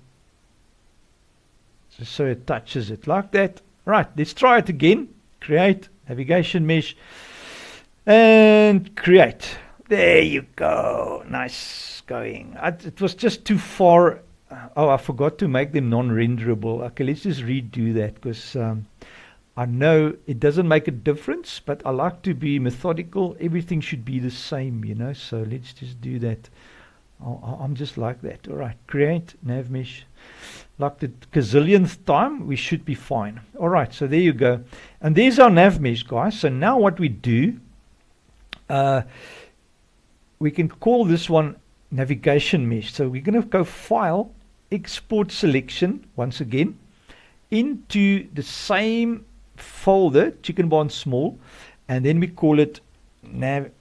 so it touches it like that. Right, let's try it again. Create, navigation mesh, and create. There you go. Nice going. It was just too far oh, I forgot to make them non-renderable. Okay, let's just redo that, because I know it doesn't make a difference, but I like to be methodical. Everything should be the same, you know, so let's just do that. I'm just like that. All right, create nav mesh. Like the gazillionth time, we should be fine. All right, so there you go. And there's our nav mesh, guys. So now what we do, we can call this one navigation mesh. So we're going to go File, Export Selection, once again, into the same folder, chicken barn small, and then we call it navigation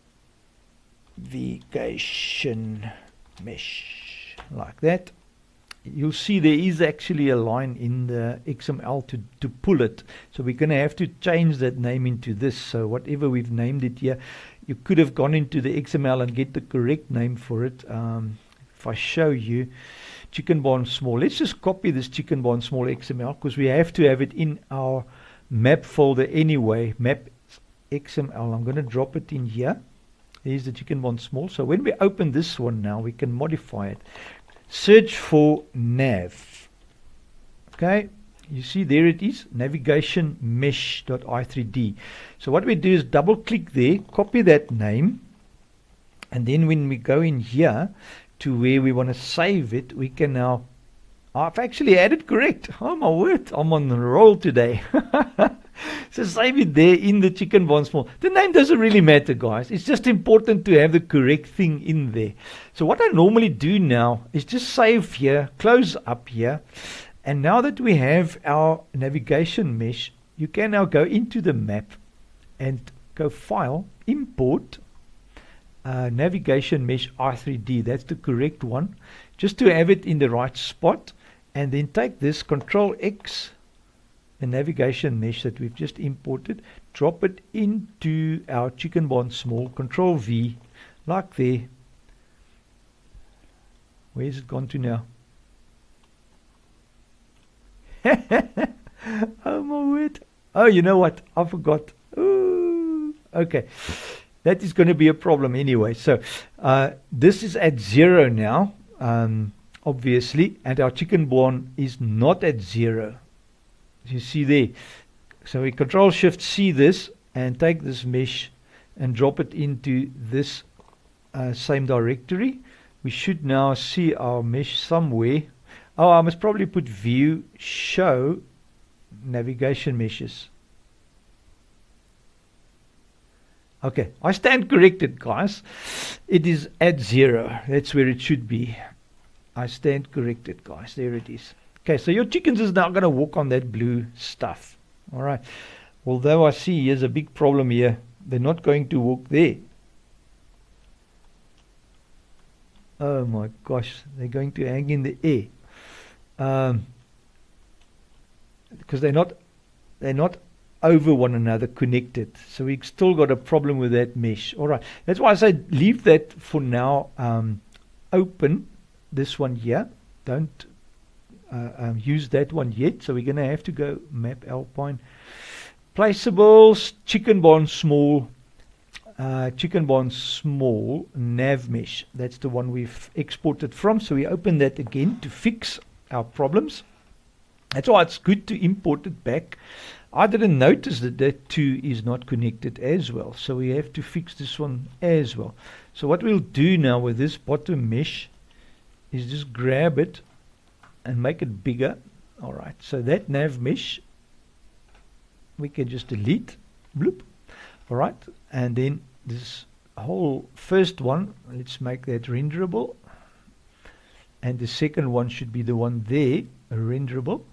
mesh, like that. You'll see there is actually a line in the XML to pull it, so we're going to have to change that name into this. So whatever we've named it here, you could have gone into the XML and get the correct name for it. If I show you chicken barn small, let's just copy this chicken barn small XML, because we have to have it in our map folder anyway. Map XML, I'm going to drop it in here. There's the chicken barn small. So when we open this one now, we can modify it. Search for nav. Okay, you see there it is, navigation mesh.i3d. So what we do is double click there, copy that name, and then when we go in here to where we want to save it, we can now, I've actually added correct. Oh my word, I'm on the roll today. So save it there in the chicken barn small. The name doesn't really matter, guys. It's just important to have the correct thing in there. So what I normally do now is just save here, close up here. And now that we have our navigation mesh, you can now go into the map and go File, Import, Navigation Mesh i3d. That's the correct one. Just to have it in the right spot. And then take this, Control X, the navigation mesh that we've just imported, drop it into our chicken barn small, Control V, like there. Where's it gone to now? Oh my word. Oh, you know what? I forgot. Ooh. Okay. That is going to be a problem anyway. So this is at 0 now, obviously, and our chicken barn is not at 0. You see there. So we Control Shift C this and take this mesh and drop it into this same directory. We should now see our mesh somewhere. Oh, I must probably put View, Show, Navigation Meshes. Okay, I stand corrected, guys. It is at 0. That's where it should be. I stand corrected, guys. There it is. Okay, so your chickens is now going to walk on that blue stuff. All right. Although I see here's a big problem here. They're not going to walk there. Oh my gosh, they're going to hang in the air. Because they're not over one another connected. So we've still got a problem with that mesh. All right. That's why I say leave that for now open, this one here. Don't use that one yet. So we're going to have to go map Alpine. Placeables, chicken barn small, nav mesh. That's the one we've exported from. So we open that again to fix our problems. That's why it's good to import it back. I didn't notice that that too is not connected as well. So we have to fix this one as well. So what we'll do now with this bottom mesh is just grab it and make it bigger. All right. So that nav mesh, we can just delete. Bloop. All right. And then this whole first one, let's make that renderable. And the second one should be the one there, renderable.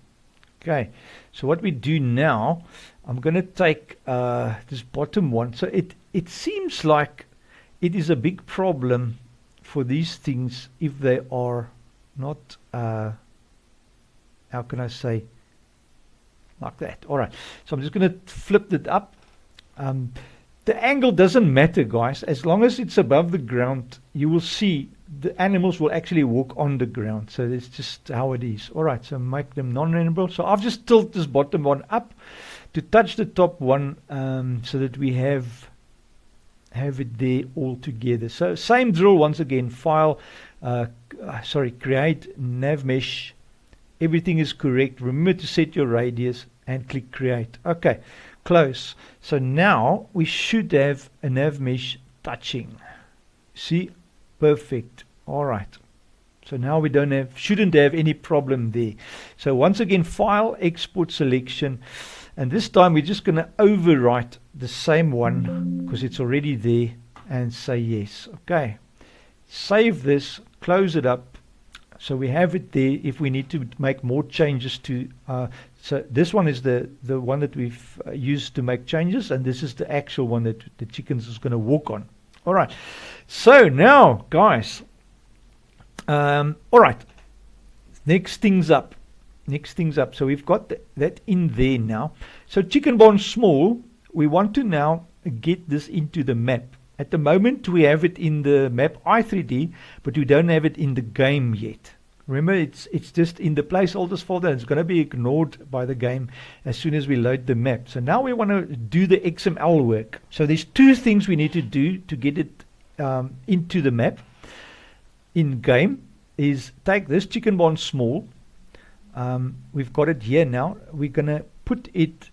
Okay, so what we do now, I'm going to take this bottom one. So it seems like it is a big problem for these things if they are not, how can I say, like that. All right, so I'm just going to flip it up. The angle doesn't matter, guys. As long as it's above the ground, you will see the animals will actually walk on the ground. So that's just how it is. All right, so make them non-renderable. So I've just tilted this bottom one up to touch the top one so that we have it there all together. So same drill once again. File, create nav mesh. Everything is correct. Remember to set your radius and click create. Okay, close. So now we should have a nav mesh touching. See, perfect. All right. So now we shouldn't have any problem there. So once again, file, export selection, and this time we're just going to overwrite the same one because it's already there, and say yes. Okay. Save this, close it up. So we have it there if we need to make more changes to, so this one is the one that we've used to make changes, and this is the actual one that the chickens is going to walk on. All right. So now, guys, all right, next things up. So we've got that in there now. So chicken barn small, we want to now get this into the map. At the moment we have it in the map i3D, but we don't have it in the game yet. Remember, it's just in the placeholders folder, and it's going to be ignored by the game as soon as we load the map. So now we want to do the XML work. So there's two things we need to do to get it into the map in game. Is take this chicken barn small. We've got it here now. We're going to put it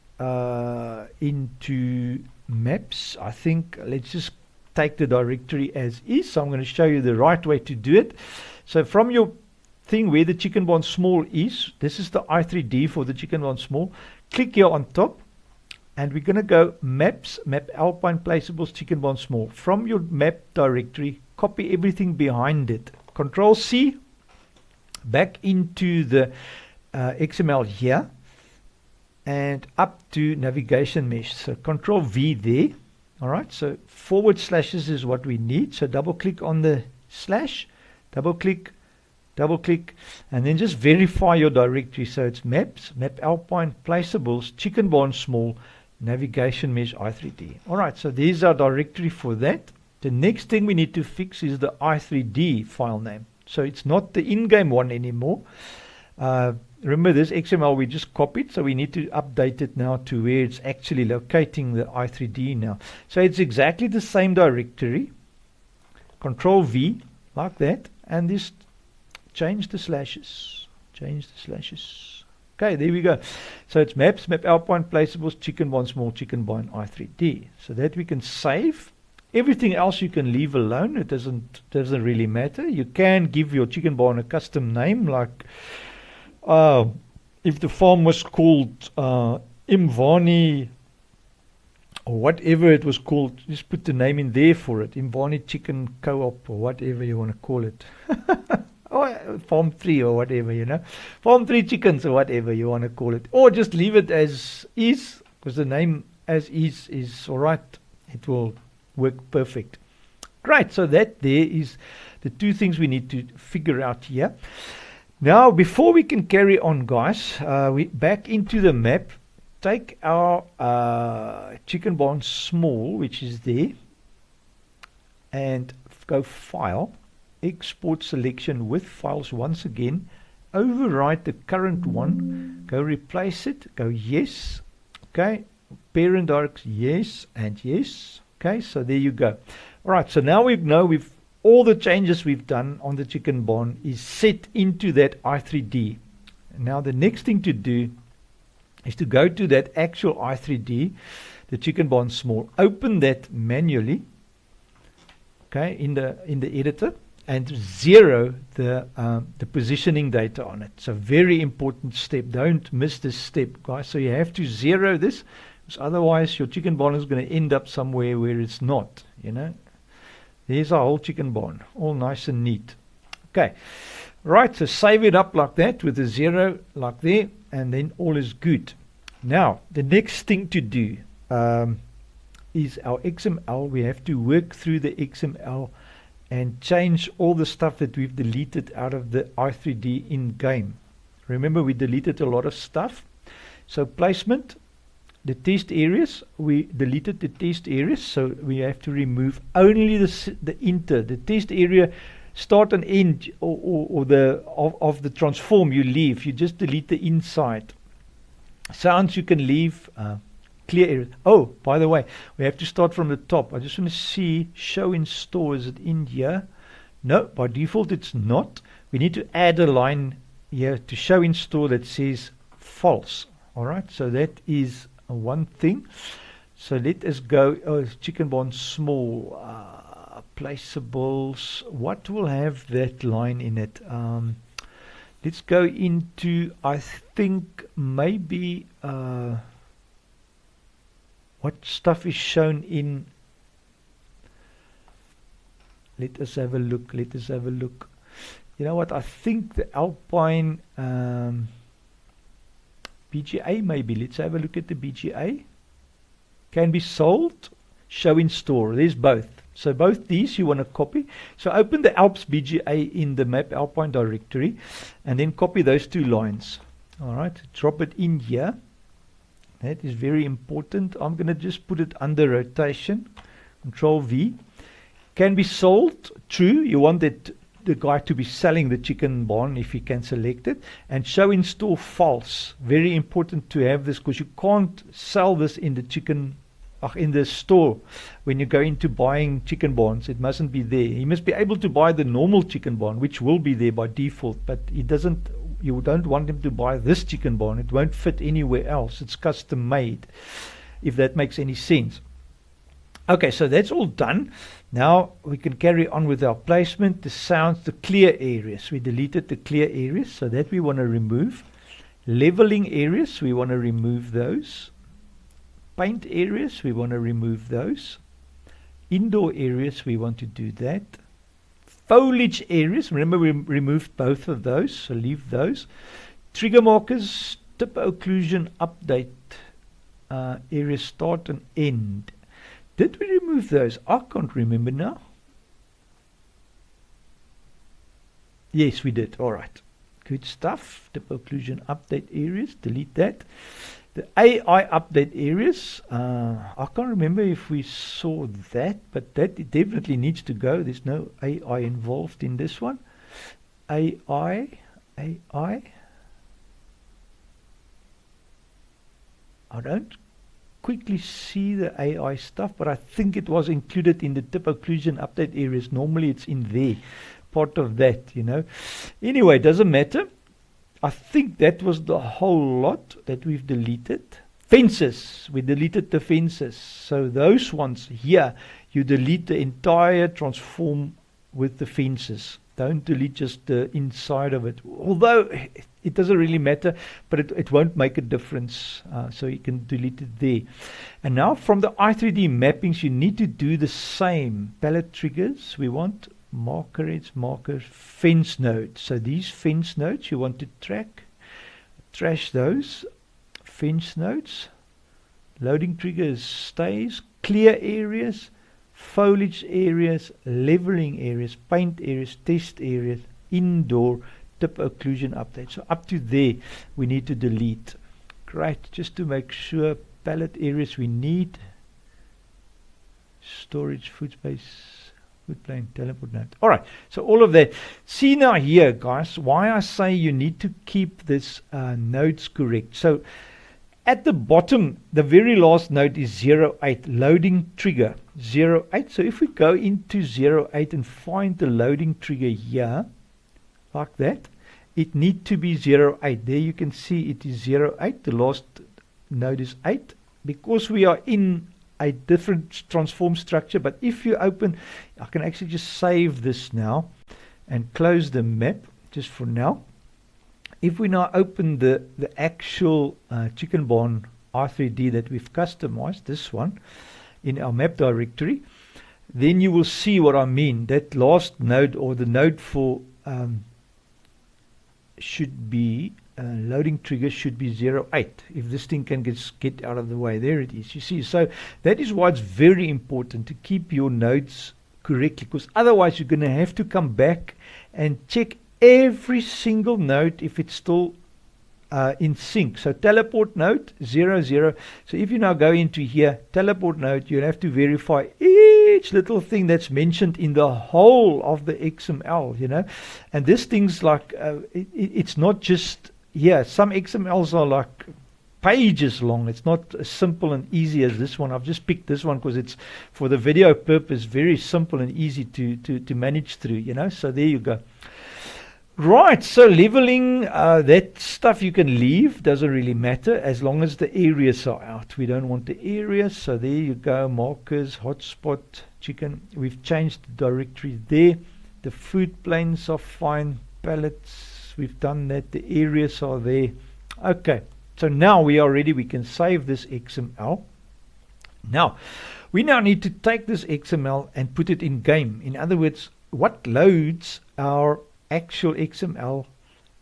into maps. I think let's just take the directory as is. So I'm going to show you the right way to do it. So from your thing where the chicken barn small is, this is the i3D for the chicken barn small. Click here on top, and we're going to go maps, map alpine placeables, chicken barn small. From your map directory, copy everything behind it. Control C, back into the XML here, and up to navigation mesh. So Control V there. All right, so forward slashes is what we need. So double click on the slash, double click, and then just verify your directory. So it's maps, map alpine placeables, chicken barn small, navigation mesh i3D. All right, so there's our directory for that. The next thing we need to fix is the i3D file name. So it's not the in-game one anymore. Remember, this XML we just copied, so we need to update it now to where it's actually locating the i3D now. So it's exactly the same directory. Control V, like that, and just change the slashes. Okay, there we go. So it's maps, map alpine placeables, chicken barn small, chicken barn i3D. So that we can save. Everything else you can leave alone. It doesn't really matter. You can give your chicken barn a custom name, like if the farm was called Imvani or whatever it was called, just put the name in there for it. Imvani Chicken Co-op or whatever you want to call it. Or Farm 3 or whatever, you know. Farm 3 Chickens or whatever you want to call it. Or just leave it as is, because the name as is alright. It will work perfect. Great, so that there is the two things we need to figure out here. Now, before we can carry on, guys, we back into the map. Take our chicken barn small, which is there, and go File, Export Selection with Files once again. Overwrite the current one. Go replace it. Go yes. Okay. Parent directs yes and yes. Okay. So there you go. All right. So now we know all the changes we've done on the chicken barn is set into that i3D. Now the next thing to do is to go to that actual i3D, the chicken barn small. Open that manually, okay, in the editor, and zero the positioning data on it. So very important step. Don't miss this step, guys. So you have to zero this, because otherwise your chicken barn is going to end up somewhere where it's not, you know. There's our whole chicken barn, all nice and neat. Okay, right, so save it up like that with a 0 like there, and then all is good. Now, the next thing to do is our XML. We have to work through the XML and change all the stuff that we've deleted out of the i3D in-game. Remember, we deleted a lot of stuff. So placement. The test areas, we deleted the test areas, so we have to remove only the inter, the test area, start and end, or of the transform you leave. You just delete the inside. Sounds you can leave, clear areas. Oh, by the way, we have to start from the top. I just want to see show in store. Is it in here? No, by default it's not. We need to add a line here to show in store that says false. Alright, so that is one thing. So let us go, chicken barn small, placeables. What will have that line in it? Let's go into, I think, maybe what stuff is shown in. Let us have a look. You know what? I think the Alpine BGA maybe. Let's have a look at the BGA. Can be sold, show in store. There's both. So both these you want to copy. So open the Alps BGA in the map Alpine directory and then copy those two lines. Alright, drop it in here. That is very important. I'm going to just put it under rotation. Control V. Can be sold, true. You want that the guy to be selling the chicken barn if he can select it. And show in store false. Very important to have this because you can't sell this in the store when you go into buying chicken barns. It mustn't be there. He must be able to buy the normal chicken barn, which will be there by default, but you don't want him to buy this chicken barn. It won't fit anywhere else. It's custom made, if that makes any sense. Okay, so that's all done. Now we can carry on with our placement. The sounds, the clear areas. We deleted the clear areas, so that we want to remove. Leveling areas, we want to remove those. Paint areas, we want to remove those. Indoor areas, we want to do that. Foliage areas, remember we removed both of those, so leave those. Trigger markers, tip occlusion, update, area start and end. Did we remove those? I can't remember now. Yes, we did. Alright. Good stuff. Tip occlusion, update areas, delete that. The AI update areas, I can't remember if we saw that, but that definitely needs to go. There's no AI involved in this one. AI. I don't quickly see the AI stuff, but I think it was included in the tip occlusion update areas. Normally it's in there, part of that, you know. Anyway, doesn't matter. I think that was the whole lot that we've deleted. Fences, we deleted the fences. So those ones here, you delete the entire transform with the fences. Don't delete just the inside of it. Although it doesn't really matter, but it won't make a difference. So you can delete it there. And now from the i3D mappings, you need to do the same. Palette triggers, we want marker heads, markers, fence nodes. So these fence nodes you want to trash those fence nodes. Loading triggers stays, clear areas, foliage areas, leveling areas, paint areas, test areas, indoor, tip occlusion update. So up to there we need to delete. Great, just to make sure. Palette areas we need. Storage, food space, wood plane, teleport node. Alright, so all of that. See now here, guys, why I say you need to keep this nodes correct. So at the bottom, the very last node is 08, loading trigger 08. So if we go into 08 and find the loading trigger here, like that, it needs to be 08. There you can see it is 08. The last node is 8. Because we are in a different transform structure, but if you open, I can actually just save this now and close the map just for now. If we now open the actual chicken barn R3D that we've customized, this one, in our map directory, then you will see what I mean. That last node, or the node for should be loading trigger should be 08. If this thing can get out of the way, there it is. You see, so that is why it's very important to keep your nodes correctly, because otherwise you're going to have to come back and check every single node if it's still in sync. So teleport node 00. So if you now go into here, teleport node, you'll have to verify each little thing that's mentioned in the whole of the XML, you know. And this thing's like it's not just, yeah, some XMLs are like pages long. It's not as simple and easy as this one. I've just picked this one because it's, for the video purpose, very simple and easy to manage through, you know. So there you go. Right, so leveling, that stuff you can leave, doesn't really matter as long as the areas are out. We don't want the areas, so there you go. Markers, hotspot, chicken. We've changed the directory there. The food planes are fine. Pallets, we've done that. The areas are there. Okay, so now we are ready. We can save this XML. Now, we now need to take this XML and put it in game. In other words, what loads our actual XML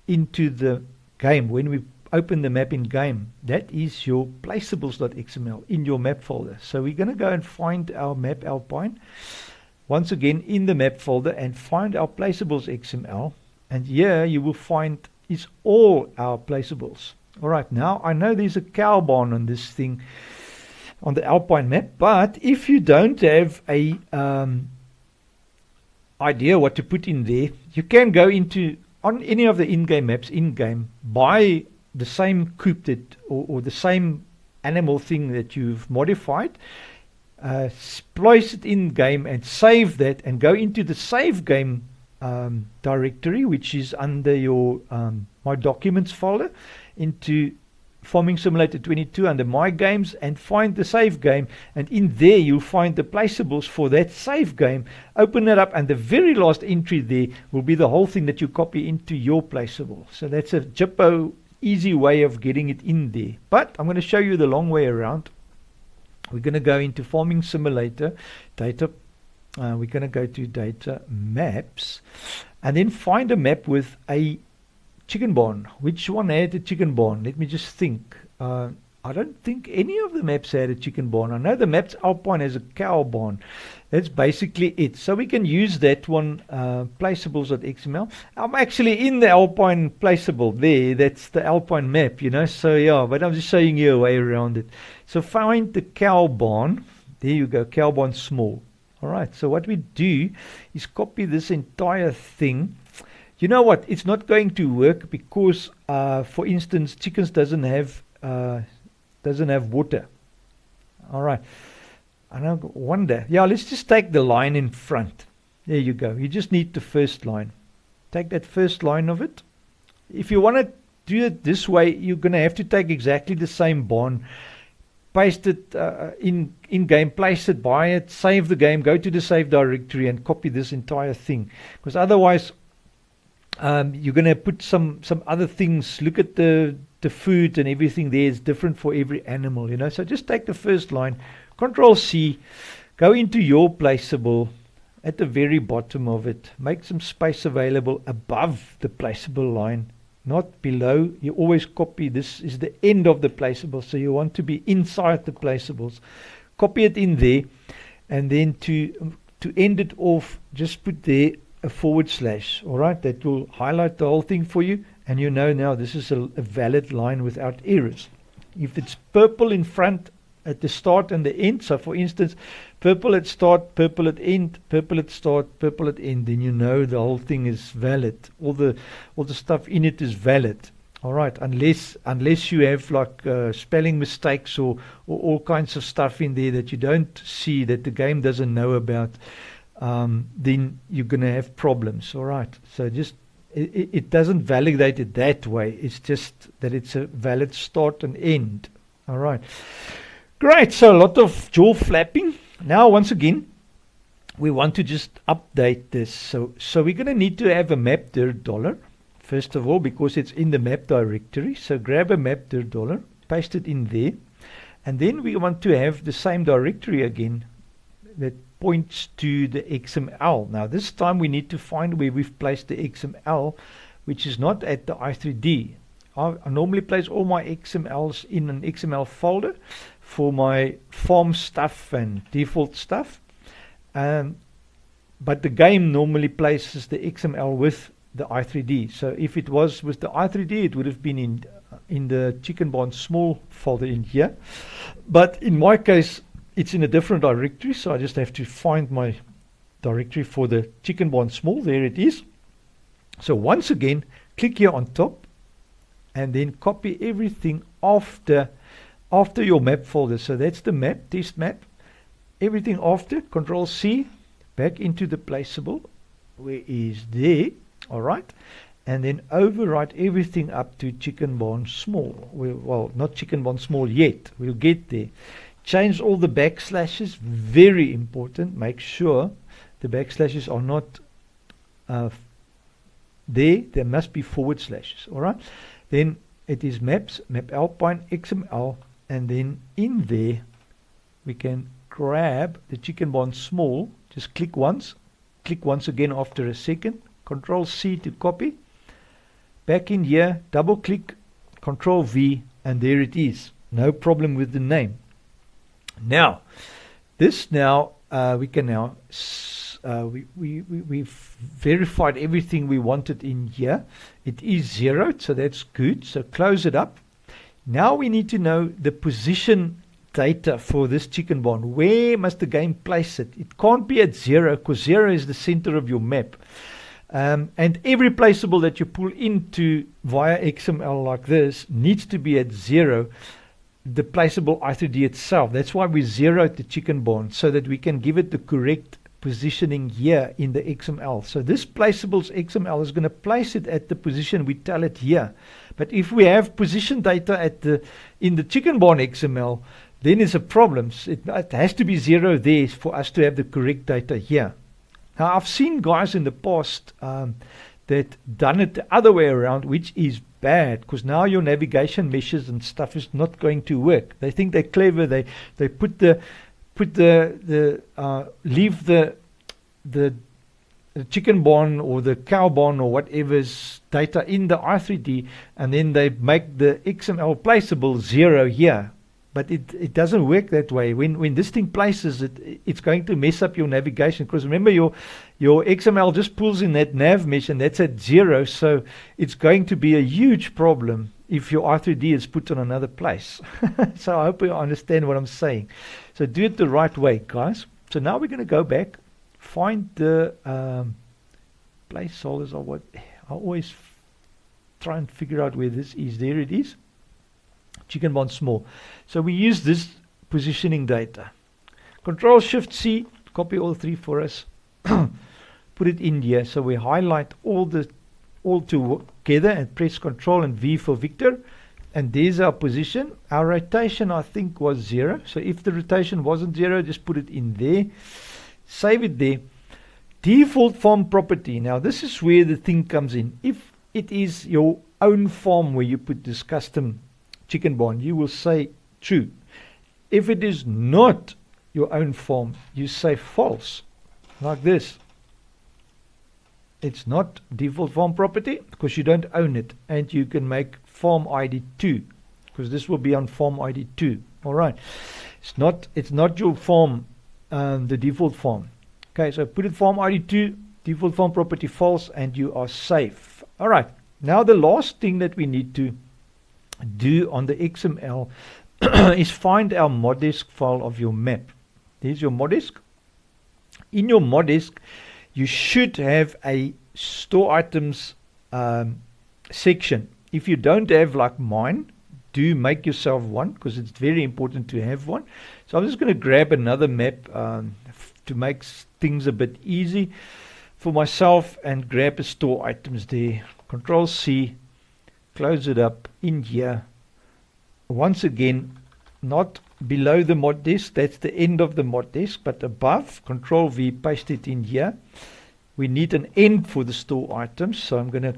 into the game when we open the map in game? That is your placeables.xml in your map folder. So we're going to go and find our map Alpine once again in the map folder and find our placeables.xml, and here you will find is all our placeables. Alright, now I know there's a cow barn on this thing on the Alpine map, but if you don't have a idea what to put in there, you can go into on any of the in-game maps in-game, buy the same coop that or the same animal thing that you've modified, place it in-game and save that, and go into the save game directory, which is under your my documents folder, into Farming Simulator 22 under My Games, and find the save game, and in there you'll find the placeables for that save game. Open it up, and the very last entry there will be the whole thing that you copy into your placeable. So that's a jippo easy way of getting it in there. But I'm going to show you the long way around. We're going to go into Farming Simulator data. We're going to go to data maps, and then find a map with a chicken barn. Which one had a chicken barn? Let me just think. I don't think any of the maps had a chicken barn. I know the maps Alpine has a cow barn. That's basically it. So we can use that one, placeables.xml. I'm actually in the Alpine placeable there. That's the Alpine map, you know. So yeah, but I'm just showing you a way around it. So find the cow barn. There you go, cow barn small. All right. So what we do is copy this entire thing. You know what? It's not going to work because, for instance, chickens doesn't have water. All right. I don't wonder. Yeah, let's just take the line in front. There you go. You just need the first line. Take that first line of it. If you want to do it this way, you're going to have to take exactly the same barn, paste it in game, place it, buy it, save the game, go to the save directory, and copy this entire thing. Because otherwise, you're going to put some other things. Look at the food and everything there is different for every animal, you know. So just take the first line, Control C, go into your placeable at the very bottom of it, make some space available above the placeable line, not below. You always copy, this is the end of the placeable, so you want to be inside the placeables. Copy it in there, and then to end it off, just put there a /. All right, that will highlight the whole thing for you, and you know now this is a valid line without errors. If it's purple in front at the start and the end, so for instance, purple at start, purple at end, purple at start, purple at end, then you know the whole thing is valid. All the stuff in it is valid. All right, unless you have like spelling mistakes or all kinds of stuff in there that you don't see, that the game doesn't know about, then you're going to have problems. All right, so just it doesn't validate it that way. It's just that it's a valid start and end. All right, great. So a lot of jaw flapping. Now once again, we want to just update this. So we're going to need to have a map dir dollar first of all, because it's in the map directory. So grab a map dir dollar, paste it in there, and then we want to have the same directory again that points to the XML. Now this time we need to find where we've placed the XML, which is not at the i3D. I normally place all my XMLs in an XML folder for my farm stuff and default stuff, but the game normally places the XML with the i3D. So if it was with the i3D, it would have been in the chicken barn small folder in here, but in my case it's in a different directory, so I just have to find my directory for the chicken barn small. There it is. So once again, click here on top, and then copy everything after your map folder. So that's the map, test map. Everything after, Control C, back into the placeable, where is there, alright, and then overwrite everything up to chicken barn small. Well, not chicken barn small yet, we'll get there. Change all the backslashes, very important, make sure the backslashes are not there must be forward slashes, alright. Then it is maps, map alpine, XML, and then in there we can grab the chicken barn small, just click once again after a second, Control C to copy, back in here, double click, Control V, and there it is. No problem with the name. Now, we can now we've verified everything we wanted in here. It is zeroed, so that's good. So close it up. Now we need to know the position data for this chicken barn. Where must the game place it? It can't be at 0, because 0 is the center of your map. And every placeable that you pull into via XML like this needs to be at 0, the placeable i3D itself. That's why we zeroed the chicken barn, so that we can give it the correct positioning here in the XML. So this placeable's XML is going to place it at the position we tell it here. But if we have position data in the chicken barn XML, then it's a problem. It has to be 0 there for us to have the correct data here. Now, I've seen guys in the past that done it the other way around, which is bad, because now your navigation meshes and stuff is not going to work. They think they're clever. They leave the chicken barn or the cow barn or whatever's data in the i3D, and then they make the XML placeable 0 here. But it doesn't work that way. When this thing places it, it's going to mess up your navigation, because remember your XML just pulls in that nav mesh, and that's at 0, so it's going to be a huge problem if your i3D is put on another place. So I hope you understand what I'm saying. So do it the right way, guys. So now we're going to go back, find the placeholders, or what I always try and figure out where this is. There it is. Chicken barn small. So we use this positioning data. Control Shift C, copy all three for us. Put it in here. So we highlight all together and press Control and V for Victor. And there's our position. Our rotation, I think, was 0. So if the rotation wasn't 0, just put it in there. Save it there. Default farm property. Now this is where the thing comes in. If it is your own farm where you put this custom chicken barn, you will say true. If it is not your own farm, you say false, like this. It's not default farm property because you don't own it, and you can make farm ID 2, because this will be on farm ID 2. All right, it's not your farm, the default farm. Okay, so put it farm ID 2, default farm property false, and you are safe. All right, now the last thing that we need to do on the XML is find our moddisk file of your map. There's your moddisk. In your moddisk, you should have a store items section. If you don't have, like mine, do make yourself one, because it's very important to have one. So I'm just going to grab another map to make things a bit easy for myself, and grab a store items there. Control C, close it up in here. Once again, not below the mod disk, that's the end of the mod disk, but above. Control V, paste it in here. We need an end for the store items, so I'm going to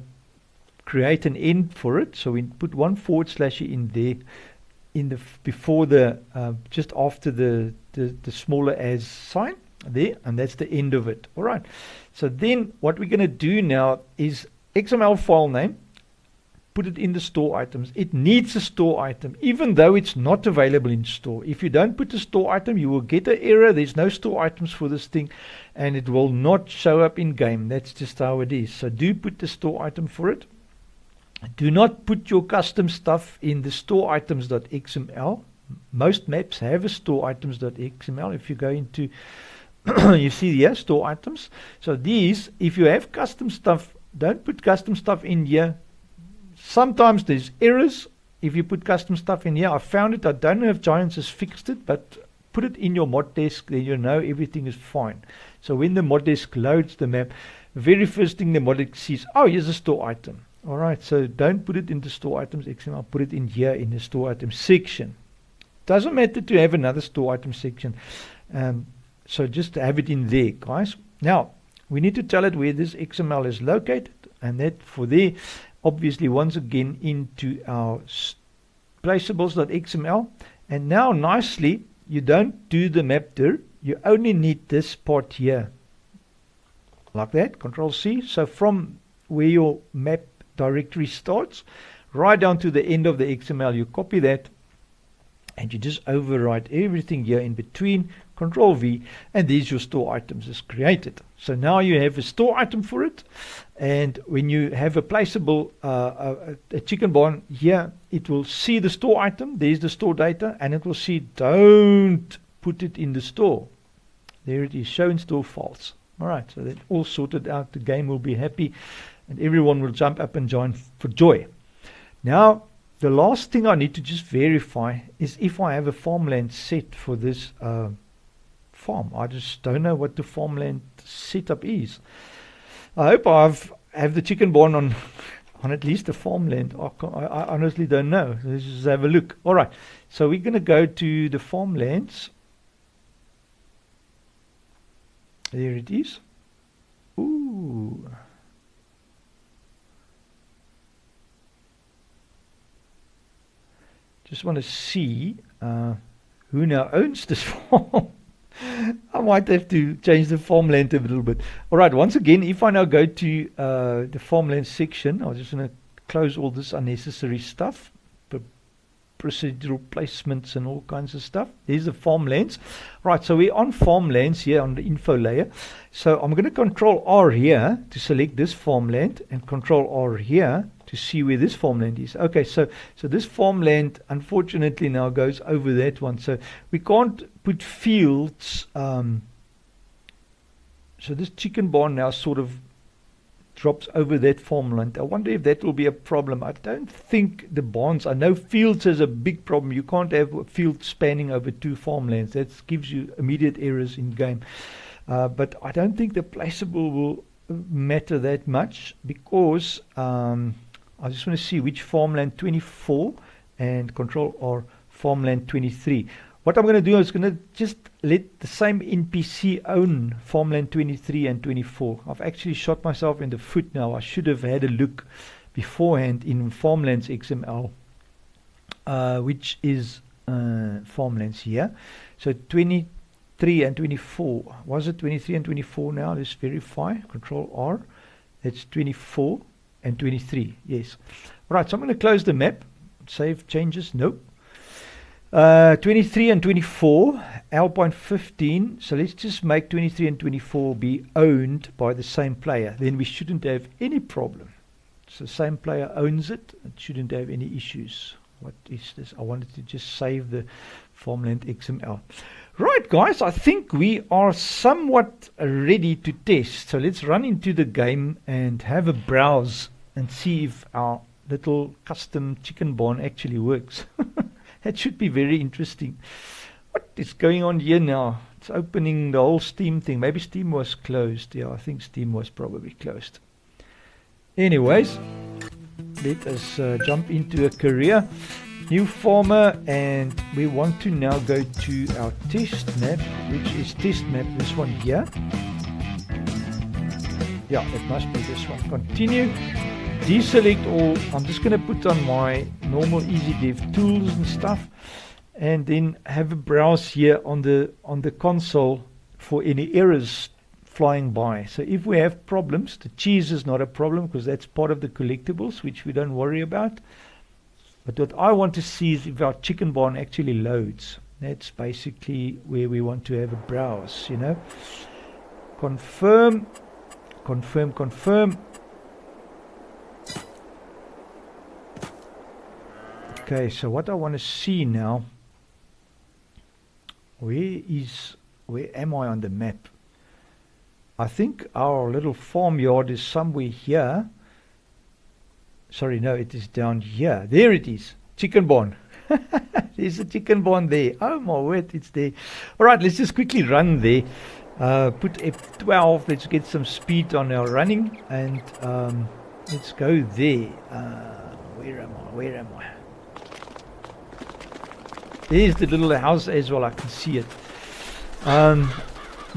create an end for it. So we put 1 / in there, in the before the just after the smaller as sign there, and that's the end of it. All right, so then what we're going to do now is XML file name, put it in the store items. It needs a store item, even though it's not available in store. If you don't put a store item, you will get an error. There's no store items for this thing, and it will not show up in game. That's just how it is. So do put the store item for it. Do not put your custom stuff in the store items.xml. Most maps have a store items.xml. If you go into you see here store items. So these, if you have custom stuff, don't put custom stuff in here. Sometimes there's errors if you put custom stuff in here. I found it. I don't know if Giants has fixed it, but put it in your mod desk, then you know everything is fine. So when the mod desk loads the map, very first thing the mod desk sees, oh, here's a store item. All right, so don't put it into store items XML, put it in here in the store item section. Doesn't matter to have another store item section. So just have it in there, guys. Now, we need to tell it where this XML is located, and that for there, obviously, once again, into our placeables.xml. And now, nicely, you don't do the map dir. You only need this part here. Like that, Control C. So from where your map directory starts, right down to the end of the XML, you copy that, and you just overwrite everything here in between, Control V, and there's your store items is created. So now you have a store item for it, and when you have a placeable a chicken barn here, it will see the store item, there's the store data, and it will see don't put it in the store. There it is, show in store false. Alright, so that's all sorted out, the game will be happy, and everyone will jump up and join for joy. Now, the last thing I need to just verify is if I have a farmland set for this farm. I just don't know what the farmland setup is. I hope I have the chicken barn on at least the farmland. I honestly don't know. Let's just have a look. All right, so we're going to go to the farmlands. There it is. Ooh. Just want to see who now owns this farm. I might have to change the farmland a little bit. All right, once again, if I now go to the farmland section, I'm just going to close all this unnecessary stuff, procedural placements and all kinds of stuff. There's the farmlands. Right, so we're on farmlands here on the info layer. So I'm going to Control R here to select this farmland, and Control R here to see where this farmland is. Okay, so this farmland unfortunately now goes over that one. So we can't put fields. So this chicken barn now sort of drops over that farmland. I wonder if that will be a problem. I don't think the barns, I know fields is a big problem. You can't have a field spanning over two farmlands. That gives you immediate errors in game. But I don't think the placeable will matter that much, because I just want to see which farmland 24 and Control R farmland 23. What I'm going to do is going to just let the same NPC own farmland 23 and 24. I've actually shot myself in the foot now. I should have had a look beforehand in farmlands XML, which is farmlands here. So 23 and 24. Was it 23 and 24 now? Let's verify. Control R. That's 24 and 23. Yes. Right, so I'm going to close the map. Save changes. Nope. 23 and 24, L.15. 15. So let's just make 23 and 24 be owned by the same player. Then we shouldn't have any problem. So the same player owns it. It shouldn't have any issues. What is this? I wanted to just save the farmland XML. Right, guys, I think we are somewhat ready to test. So let's run into the game and have a browse and see if our little custom chicken barn actually works. That should be very interesting. What is going on here now? It's opening the whole Steam thing. Maybe Steam was closed. Yeah, I think Steam was probably closed. Anyways, let us jump into a career. New farmer, and we want to now go to our test map, which is test map, this one here. Yeah, it must be this one. Continue. Deselect all. I'm just going to put on my normal easy dev tools and stuff, and then have a browse here on the console for any errors flying by. So if we have problems, the cheese is not a problem because that's part of the collectibles, which we don't worry about. But what I want to see is if our chicken barn actually loads. That's basically where we want to have a browse, you know. Confirm, confirm, confirm. Okay, so what I want to see now, where am I on the map? I think our little farmyard is somewhere here. Sorry, no, it is down here. There it is. Chicken barn. There's a chicken barn there. Oh my word, it's there. All right, let's just quickly run there. Put F12. Let's get some speed on our running, and let's go there. Where am I? Where am I? There's the little house as well. I can see it.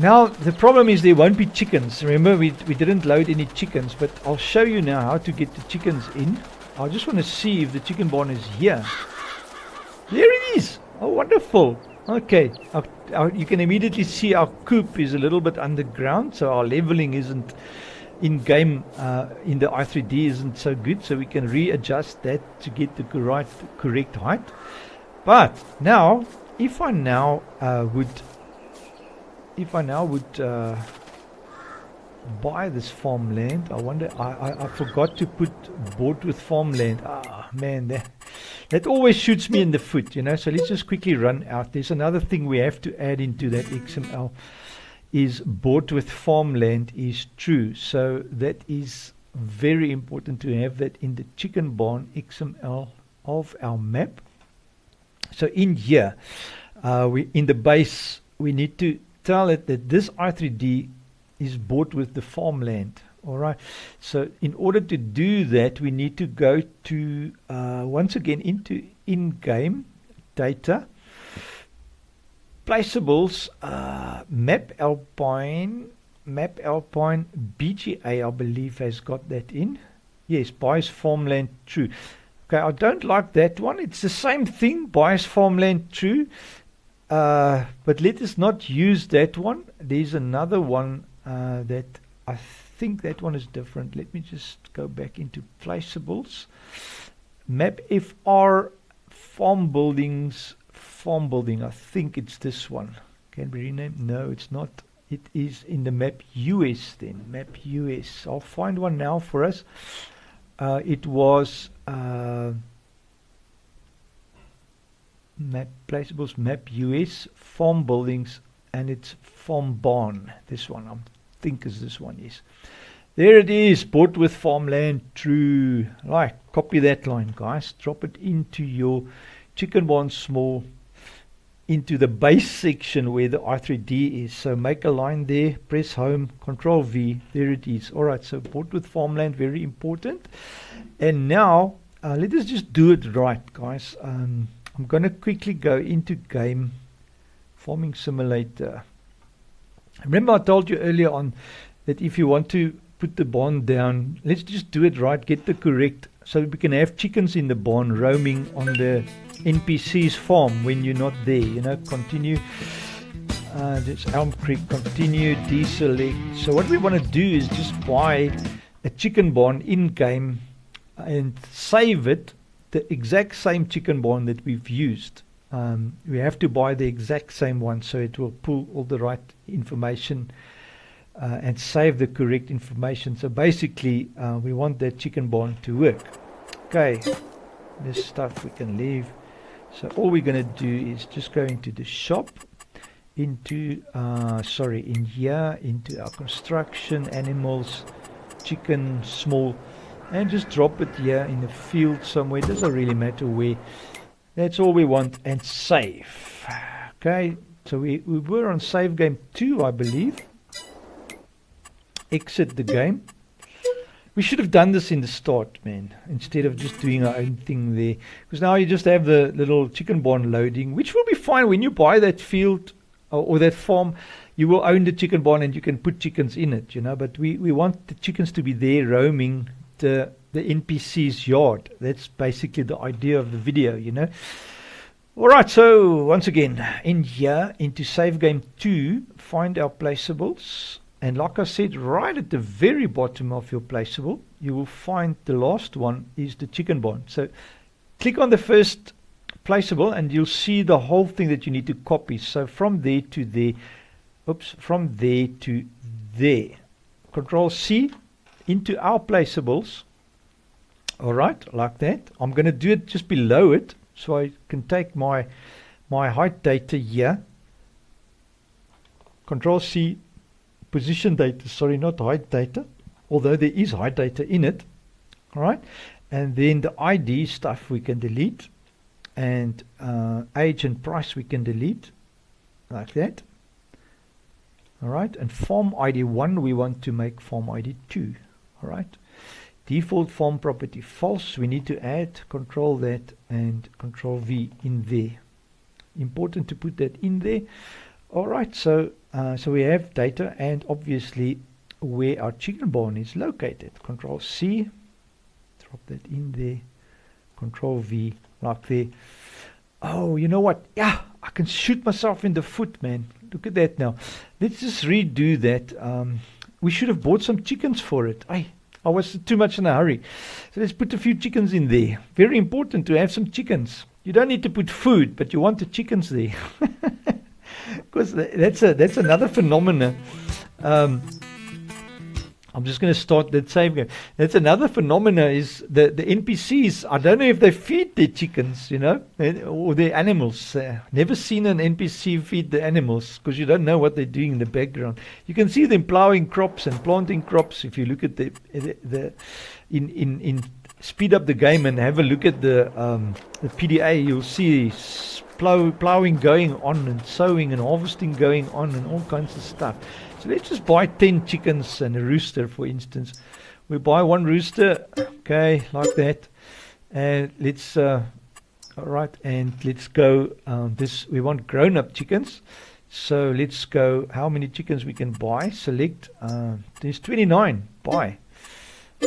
Now the problem is there won't be chickens. Remember, we didn't load any chickens, but I'll show you now how to get the chickens in. I just want to see if the chicken barn is here. There it is. Oh, wonderful. Okay, you can immediately see our coop is a little bit underground, so our leveling isn't in game in the i3D isn't so good, so we can readjust that to get the correct height. But now, if I now would buy this farmland, I wonder. I forgot to put bought with farmland. Ah, man, that always shoots me in the foot, you know. So let's just quickly run out. There's another thing we have to add into that XML. Is bought with farmland is true. So that is very important to have that in the chicken barn XML of our map. So in here, in the base, we need to tell it that this i3D is bought with the farmland. All right. So in order to do that, we need to go to once again into in-game data, placeables, map Alpine BGA, I believe, has got that in. Yes, buys farmland true. Okay, I don't like that one. It's the same thing, buys farmland true. But let us not use that one. There's another one that I think that one is different. Let me just go back into placeables. Map FR farm building. I think it's this one. Can we rename? No, it's not. It is in the map US then. Map US. I'll find one now for us. It was map placeables, map US, farm buildings, and it's farm barn. This one, I think is this one, yes. There it is, bought with farmland, true. Right, copy that line, guys. Drop it into your chicken barn small, into the base section where the i3D is. So make a line there, press home, Control V, there it is. All right, so bought with farmland, very important. And now, let us just do it right, guys. I'm going to quickly go into game, Farming Simulator. Remember I told you earlier on that if you want to put the barn down, let's just do it right, get the correct, so that we can have chickens in the barn roaming on the NPC's farm when you're not there. You know, continue. This Elm Creek, continue, deselect. So what we want to do is just buy a chicken barn in game and save it, the exact same chicken barn that we've used. We have to buy the exact same one, so it will pull all the right information and save the correct information. So basically we want that chicken barn to work. Okay, this stuff we can leave. So all we're going to do is just go into the shop, into in here, into our construction, animals, chicken, small, and just drop it here in the field somewhere. It doesn't really matter where. That's all we want, and save. Okay, so we were on save game 2, I believe. Exit the game. We should have done this in the start, man, instead of just doing our own thing there. Because now you just have the little chicken barn loading, which will be fine when you buy that field or that farm. You will own the chicken barn and you can put chickens in it, you know. But we want the chickens to be there roaming the NPC's yard. That's basically the idea of the video, you know. Alright, so once again, in here, into save game 2, find our placeables. And like I said, right at the very bottom of your placeable, you will find the last one is the chicken barn. So click on the first placeable and you'll see the whole thing that you need to copy. So from there to there, from there to there. Control C into our placeables. Alright, like that. I'm going to do it just below it, so I can take my height data here. Control C, position data, sorry, not height data, although there is height data in it. Alright, And then the ID stuff we can delete, and age and price we can delete, like that. Alright, and form ID 1 we want to make form ID 2. Alright, default form property false, we need to add, control that, and control V in there. Important to put that in there. Alright, so we have data and obviously where our chicken barn is located. Control C, drop that in there, control V, like there. Oh, you know what? Yeah, I can shoot myself in the foot, man. Look at that now. Let's just redo that. We should have bought some chickens for it. I was too much in a hurry. So let's put a few chickens in there. Very important to have some chickens. You don't need to put food, but you want the chickens there. Because that's another phenomenon. I'm just going to start that same game. That's another phenomena is the NPCs. I don't know if they feed their chickens, you know, or their animals. Never seen an NPC feed the animals because you don't know what they're doing in the background. You can see them plowing crops and planting crops. If you look at in speed up the game and have a look at the PDA, you'll see plowing going on and sowing and harvesting going on and all kinds of stuff. So let's just buy 10 chickens and a rooster, for instance. We buy one rooster, okay, like that. And let's, all right, and let's go, we want grown-up chickens. So let's go, how many chickens we can buy. Select, there's 29, buy.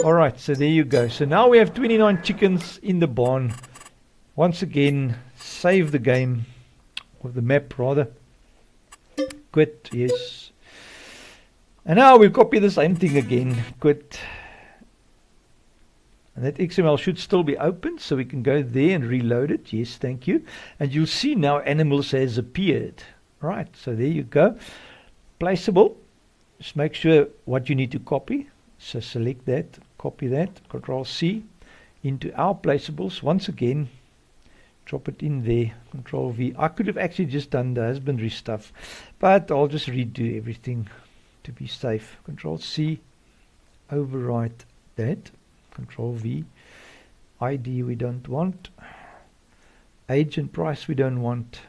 All right, so there you go. So now we have 29 chickens in the barn. Once again, save the game, or the map rather. Quit, yes. And now we copy the same thing again, quit. And that XML should still be open, so we can go there and reload it. Yes, thank you. And you'll see now animals has appeared. Right, so there you go. Placeable. Just make sure what you need to copy. So select that, copy that, Control C into our placeables. Once again, drop it in there, Control V. I could have actually just done the husbandry stuff, but I'll just redo everything to be safe. Control C, overwrite that, Control V. ID we don't want, age and price we don't want.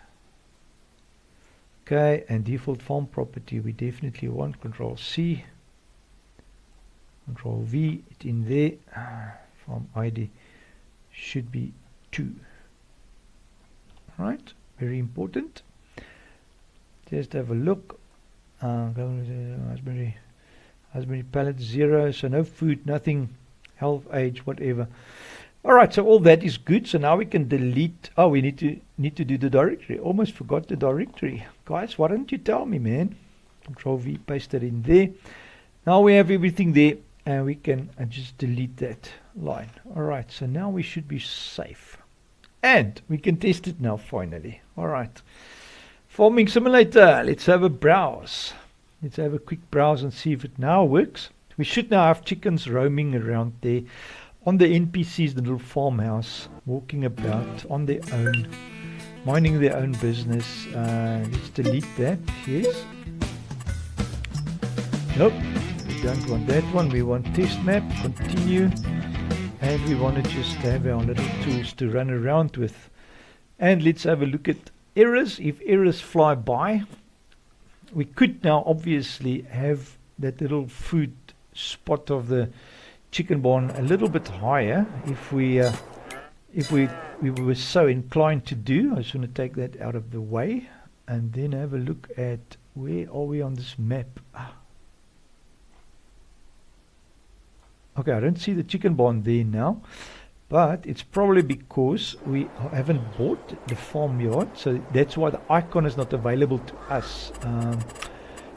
Okay, and default form property we definitely want. Control C, Control V, it in there. Form ID should be 2. Right, very important. Just have a look. Husbandry palette 0, so no food, nothing, health, age, whatever. Alright, so all that is good. So now we can delete. Oh, we need to do the directory. Almost forgot the directory. Guys, why don't you tell me, man? Control V, paste it in there. Now we have everything there, and we can just delete that line. Alright, so now we should be safe. And we can test it now finally. Alright. Farming Simulator. Let's have a browse. Let's have a quick browse and see if it now works. We should now have chickens roaming around there on the NPCs, the little farmhouse, walking about on their own, minding their own business. Let's delete that. Yes. Nope. We don't want that one. We want test map. Continue. And we want to just have our little tools to run around with. And let's have a look at errors. If errors fly by, we could now obviously have that little food spot of the chicken barn a little bit higher if we were so inclined to do. I just want to take that out of the way and then have a look at where are we on this map. Okay, I don't see the chicken barn there now, but it's probably because we haven't bought the farmyard, so that's why the icon is not available to us.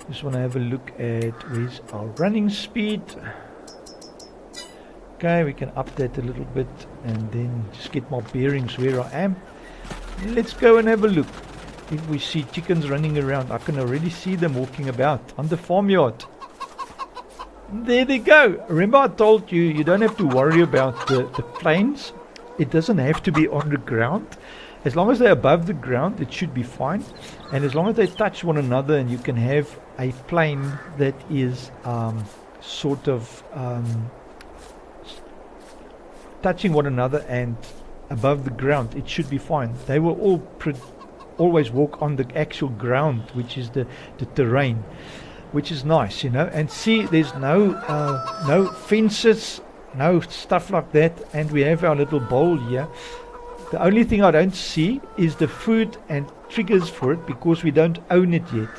Just want to have a look at where's our running speed. Okay, we can up that a little bit and then just get my bearings where I am. Let's go and have a look. If we see chickens running around, I can already see them walking about on the farmyard. There they go. Remember I told you, you don't have to worry about the planes. It doesn't have to be on the ground. As long as they're above the ground, it should be fine. And as long as they touch one another, and you can have a plane that is sort of touching one another and above the ground, it should be fine. They will all always walk on the actual ground, which is the terrain, which is nice, you know. And see, there's no fences, no stuff like that, and we have our little bowl here. The only thing I don't see is the food and triggers for it, because we don't own it yet.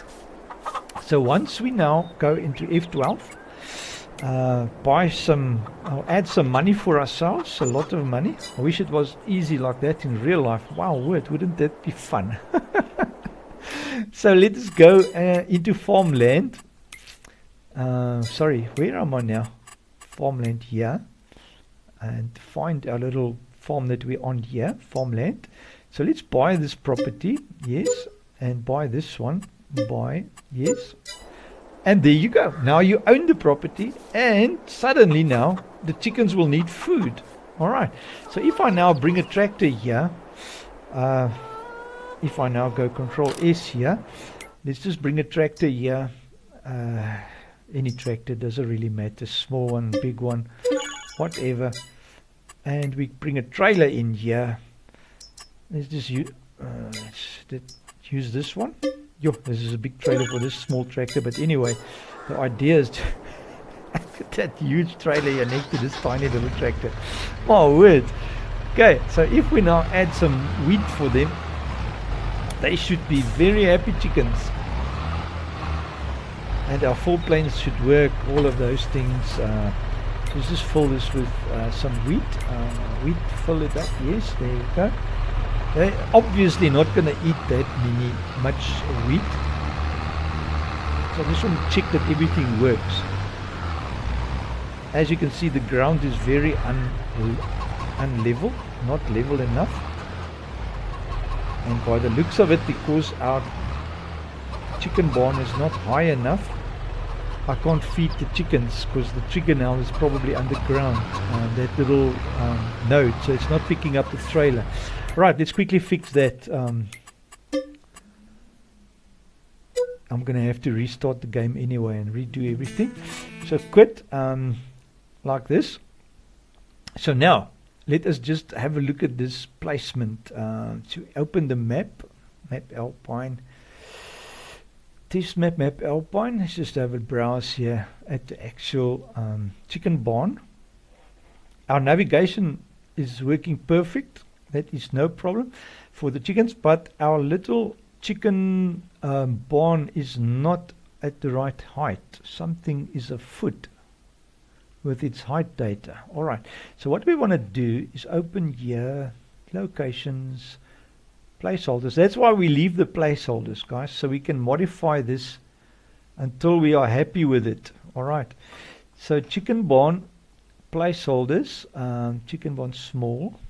So once we now go into F12, I'll add some money for ourselves, a lot of money. I wish it was easy like that in real life. Wow, wouldn't that be fun? So let us go into farmland. Sorry, where am I now? Farmland here. And find our little farm that we're on here, farmland. So let's buy this property, yes, and buy this one, buy, yes. And there you go. Now you own the property, and suddenly now the chickens will need food. All right. So if I now bring a tractor here, if I now go Control S here, let's just bring a tractor here. Any tractor, doesn't really matter. Small one, big one, whatever. And we bring a trailer in here. Let's just use this one. Yo, this is a big trailer for this small tractor, but anyway, the idea is to put that huge trailer here next to this tiny little tractor. Oh, word. Okay, so if we now add some wheat for them, they should be very happy chickens. And our full planes should work, all of those things. Let's just fill this with some wheat. Wheat, fill it up, yes, there you go. They're obviously not going to eat that much wheat. So I just want to check that everything works. As you can see, the ground is very unlevel, not level enough. And by the looks of it, because our chicken barn is not high enough, I can't feed the chickens because the trigger now is probably underground, that little node, so it's not picking up the trailer. Right, let's quickly fix that. I'm going to have to restart the game anyway and redo everything. So quit, like this. So now, let us just have a look at this placement. To open the map Alpine. Test map Alpine. Let's just have a browse here at the actual chicken barn. Our navigation is working perfect. That is no problem for the chickens, but our little chicken barn is not at the right height. Something is afoot with its height data. Alright, so what we want to do is open here, locations, placeholders. That's why we leave the placeholders, guys, so we can modify this until we are happy with it. Alright, so chicken barn, placeholders, chicken barn small.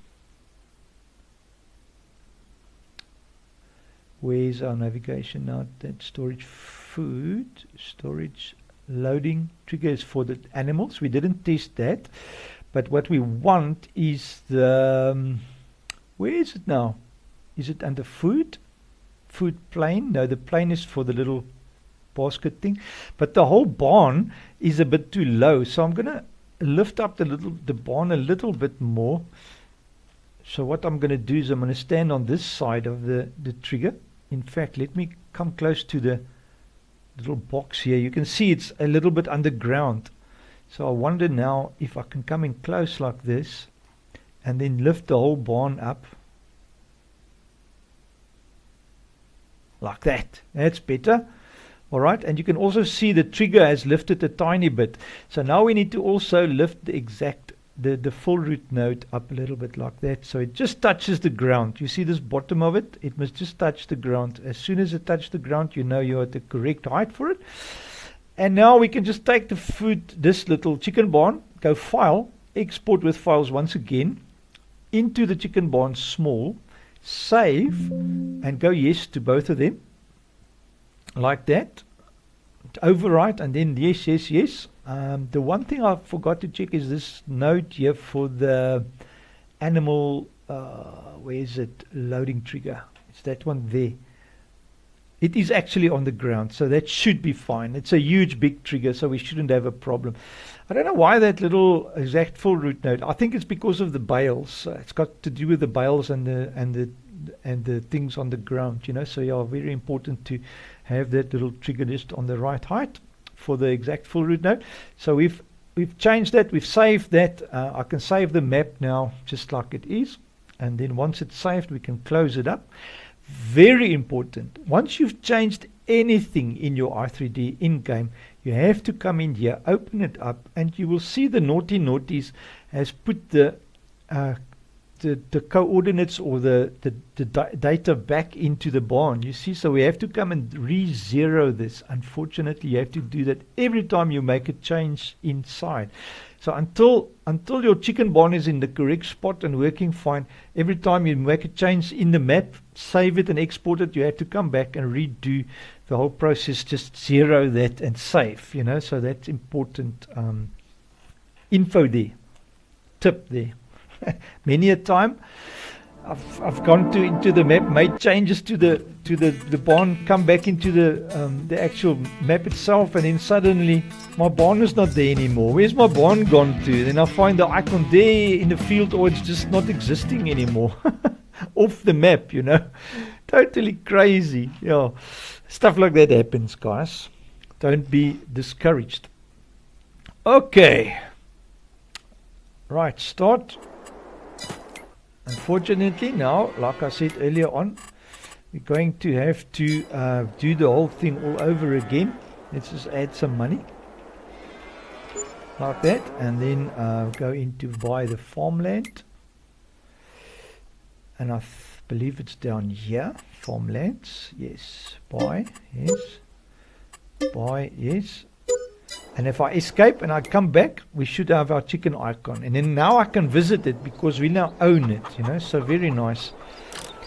Where's our navigation now? That storage, food, storage, loading, triggers for the animals. We didn't test that, but what we want is the where is it now? Is it under food? Food plane? No, the plane is for the little basket thing, but the whole barn is a bit too low, so I'm gonna lift up the barn a little bit more. So what I'm going to do is I'm going to stand on this side of the trigger. In fact, let me come close to the little box here. You can see it's a little bit underground. So I wonder now if I can come in close like this and then lift the whole barn up. Like that. That's better. Alright, and you can also see the trigger has lifted a tiny bit. So now we need to also lift the exact the full root node up a little bit like that, so it just touches the ground. You see this bottom of it? It must just touch the ground. As soon as it touches the ground, you know you're at the correct height for it. And now we can just take the food, this little chicken barn, go file, export with files once again, into the chicken barn small, save, and go yes to both of them, like that. Overwrite, and then yes, yes, yes. The one thing I forgot to check is this node here for the animal, where is it, loading trigger. It's that one there. It is actually on the ground, so that should be fine. It's a huge big trigger, so we shouldn't have a problem. I don't know why that little exact full root node. I think it's because of the bales. It's got to do with the bales and the things on the ground, you know. So yeah, very important to have that little trigger just on the right height for the exact full root node. So we've changed that. We've saved that. I can save the map now just like it is, and then once it's saved, we can close it up. Very important. Once you've changed anything in your i3D in-game, you have to come in here, open it up, and you will see the naughty naughties has put the coordinates or the data back into the barn. You see, so we have to come and re-zero this. Unfortunately, you have to do that every time you make a change inside. So until your chicken barn is in the correct spot and working fine, every time you make a change in the map, save it and export it, you have to come back and redo the whole process, just zero that and save, you know. So that's important info there, tip there. Many a time I've gone into the map, made changes to the barn, come back into the actual map itself, and then suddenly my barn is not there anymore. Where's my barn gone to? Then I find the icon there in the field, or it's just not existing anymore. Off the map, you know. Totally crazy. Yeah, stuff like that happens, guys. Don't be discouraged. Okay, right, start. Unfortunately now, like I said earlier on, we're going to have to do the whole thing all over again. Let's just add some money like that, and then go into buy the farmland, and I believe it's down here, farmlands. Yes, buy, yes, buy, yes. And if I escape and I come back, we should have our chicken icon. And then now I can visit it because we now own it, you know. So very nice.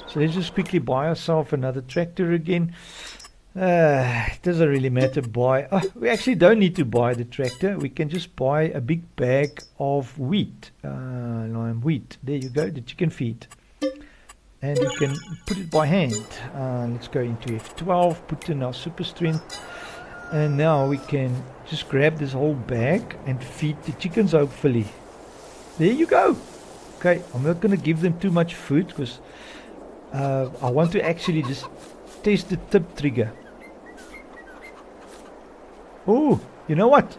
So let's just quickly buy ourselves another tractor again. It doesn't really matter. We actually don't need to buy the tractor. We can just buy a big bag of wheat. Lime wheat. There you go, the chicken feed. And we can put it by hand. Let's go into F12, put in our super strength. And now we can just grab this whole bag and feed the chickens, hopefully. There you go. Okay, I'm not going to give them too much food because I want to actually just test the tip trigger. Oh, you know what?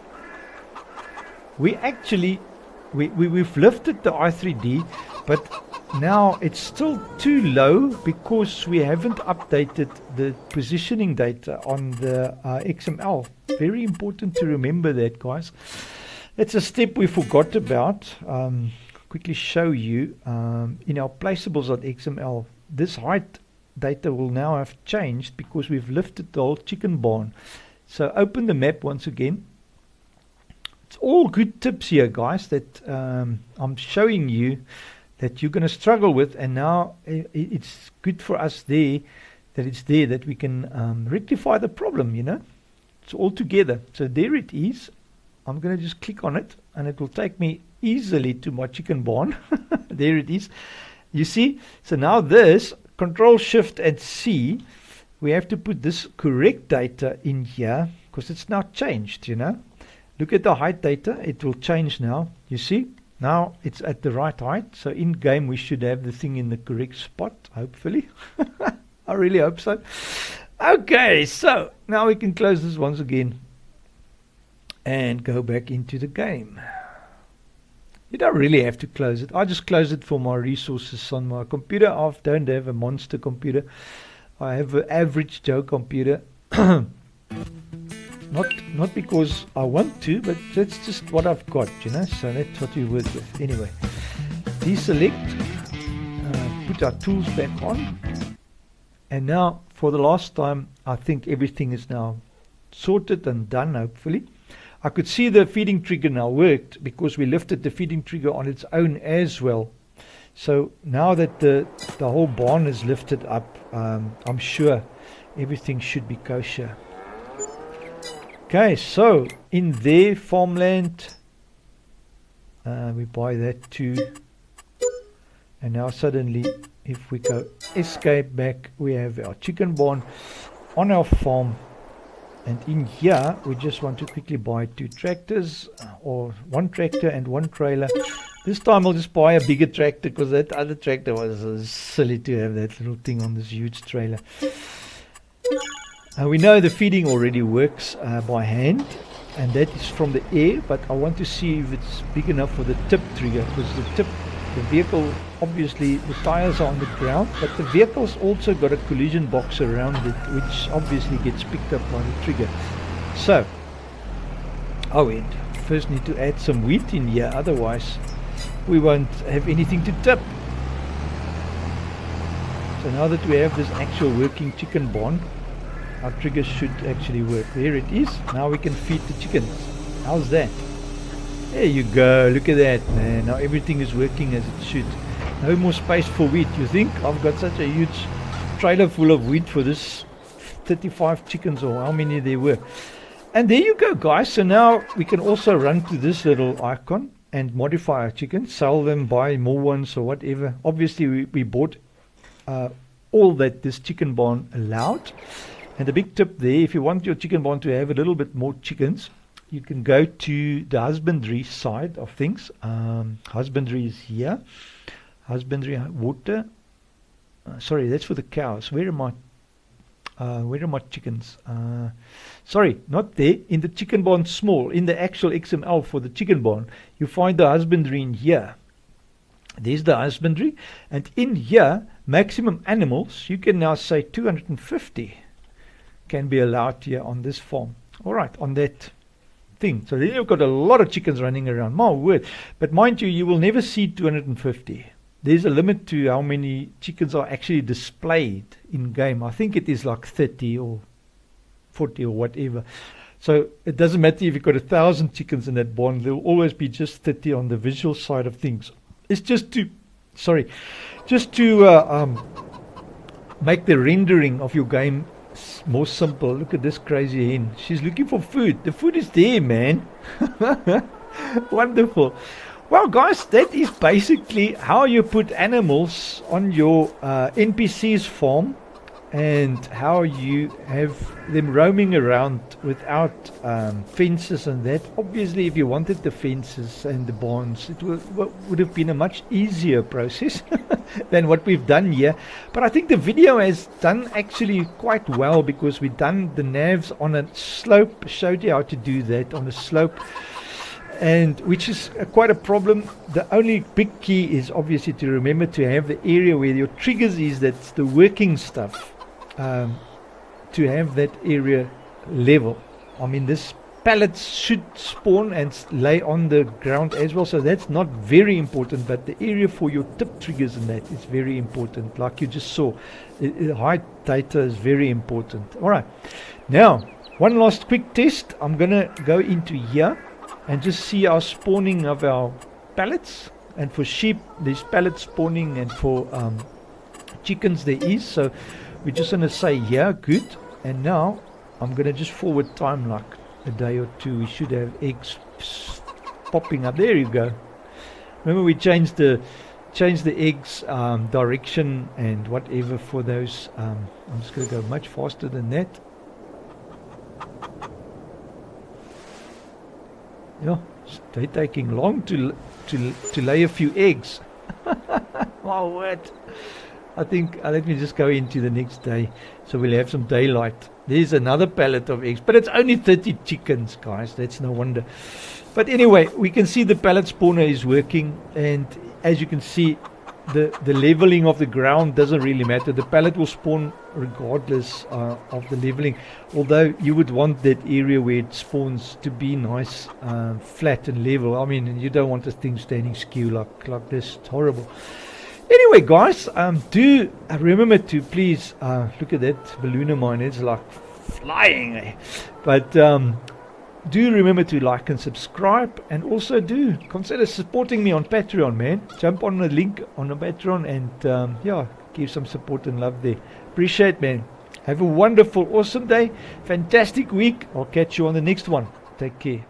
We actually, we've lifted the i3D, but now it's still too low because we haven't updated the positioning data on the XML. Very important to remember that, guys. It's a step we forgot about. Quickly show you in our placeables.xml, this height data will now have changed because we've lifted the whole chicken barn. So open the map once again. It's all good tips here, guys, that I'm showing you that you're going to struggle with, and now it's good for us there, that it's there, that we can rectify the problem, you know. It's all together. So there it is. I'm going to just click on it, and it will take me easily to my chicken barn. There it is. You see? So now this, Control Shift and C, we have to put this correct data in here, because it's now changed, you know. Look at the height data. It will change now. You see? Now it's at the right height, so in game we should have the thing in the correct spot, hopefully. I really hope so. Okay, so now we can close this once again and go back into the game. You don't really have to close it. I just close it for my resources on my computer. I don't have a monster computer. I have an average Joe computer. Not because I want to, but that's just what I've got, you know. So that's what we work with. Anyway, deselect, put our tools back on, and now for the last time, I think everything is now sorted and done. Hopefully, I could see the feeding trigger now worked because we lifted the feeding trigger on its own as well. So now that the whole barn is lifted up, I'm sure everything should be kosher. Okay, so in there, farmland, we buy that too. And now suddenly, if we go escape back, we have our chicken barn. on our farm, and in here we just want to quickly buy 2 tractors, or 1 tractor and 1 trailer. This time I'll just buy a bigger tractor because that other tractor was silly to have that little thing on this huge trailer. We know the feeding already works by hand, and that is from the air, but I want to see if it's big enough for the tip trigger, because the vehicle, obviously the tires are on the ground, but the vehicle's also got a collision box around it, which obviously gets picked up by the trigger. So we first need to add some wheat in here, otherwise we won't have anything to tip. So now that we have this actual working chicken barn, our trigger should actually work. There it is. Now we can feed the chickens. How's that? There you go. Look at that, man. Now everything is working as it should. No more space for wheat. You think I've got such a huge trailer full of wheat for this 35 chickens, or how many there were? And there you go, guys. So now we can also run to this little icon and modify our chickens, sell them, buy more ones or whatever. Obviously we bought all that this chicken barn allowed. And the big tip there, if you want your chicken barn to have a little bit more chickens, you can go to the husbandry side of things. Husbandry is here. Husbandry, water. Sorry, that's for the cows. Where are my chickens? Sorry, not there. In the chicken barn small, in the actual XML for the chicken barn, you find the husbandry in here. There's the husbandry. And in here, maximum animals, you can now say 250 can be allowed here on this farm. All right, on that thing. So then you've got a lot of chickens running around. My word. But mind you, you will never see 250. There's a limit to how many chickens are actually displayed in game. I think it is like 30 or 40 or whatever. So it doesn't matter if you've got 1,000 chickens in that barn. There will always be just 30 on the visual side of things. It's just to make the rendering of your game more simple. Look at this crazy hen. She's looking for food. The food is there, man. Wonderful. Well, guys, that is basically how you put animals on your NPC's farm, and how you have them roaming around without fences and that. Obviously, if you wanted the fences and the barns, it would have been a much easier process than what we've done here. But I think the video has done actually quite well, because we've done the navs on a slope, showed you how to do that on a slope, and which is quite a problem. The only big key is obviously to remember to have the area where your triggers is, that's the working stuff, to have that area level. I mean, this pallets should spawn and lay on the ground as well, so that's not very important, but the area for your tip triggers and that is very important. Like you just saw, the height data is very important. Alright, now one last quick test. I'm gonna go into here and just see our spawning of our pallets. And for sheep there's pallet spawning, and for chickens there is. So we're just going to say here, good. And now I'm going to just forward time like a day or two. We should have eggs popping up. There you go. Remember, we changed the eggs direction and whatever for those. I'm just going to go much faster than that. Yeah, they're taking long to lay a few eggs. My word. I think let me just go into the next day, so we'll have some daylight. There's another pallet of eggs, but it's only 30 chickens, guys. That's no wonder. But anyway, we can see the pallet spawner is working, and as you can see, the leveling of the ground doesn't really matter. The pallet will spawn regardless of the leveling, although you would want that area where it spawns to be nice, flat and level. I mean, you don't want the thing standing skew like this. It's horrible. Anyway, guys, do remember to please look at that balloon of mine. It's like flying. But do remember to like and subscribe, and also do consider supporting me on Patreon, man. Jump on the link on the Patreon and yeah, give some support and love there. Appreciate, man. Have a wonderful, awesome day. Fantastic week. I'll catch you on the next one. Take care.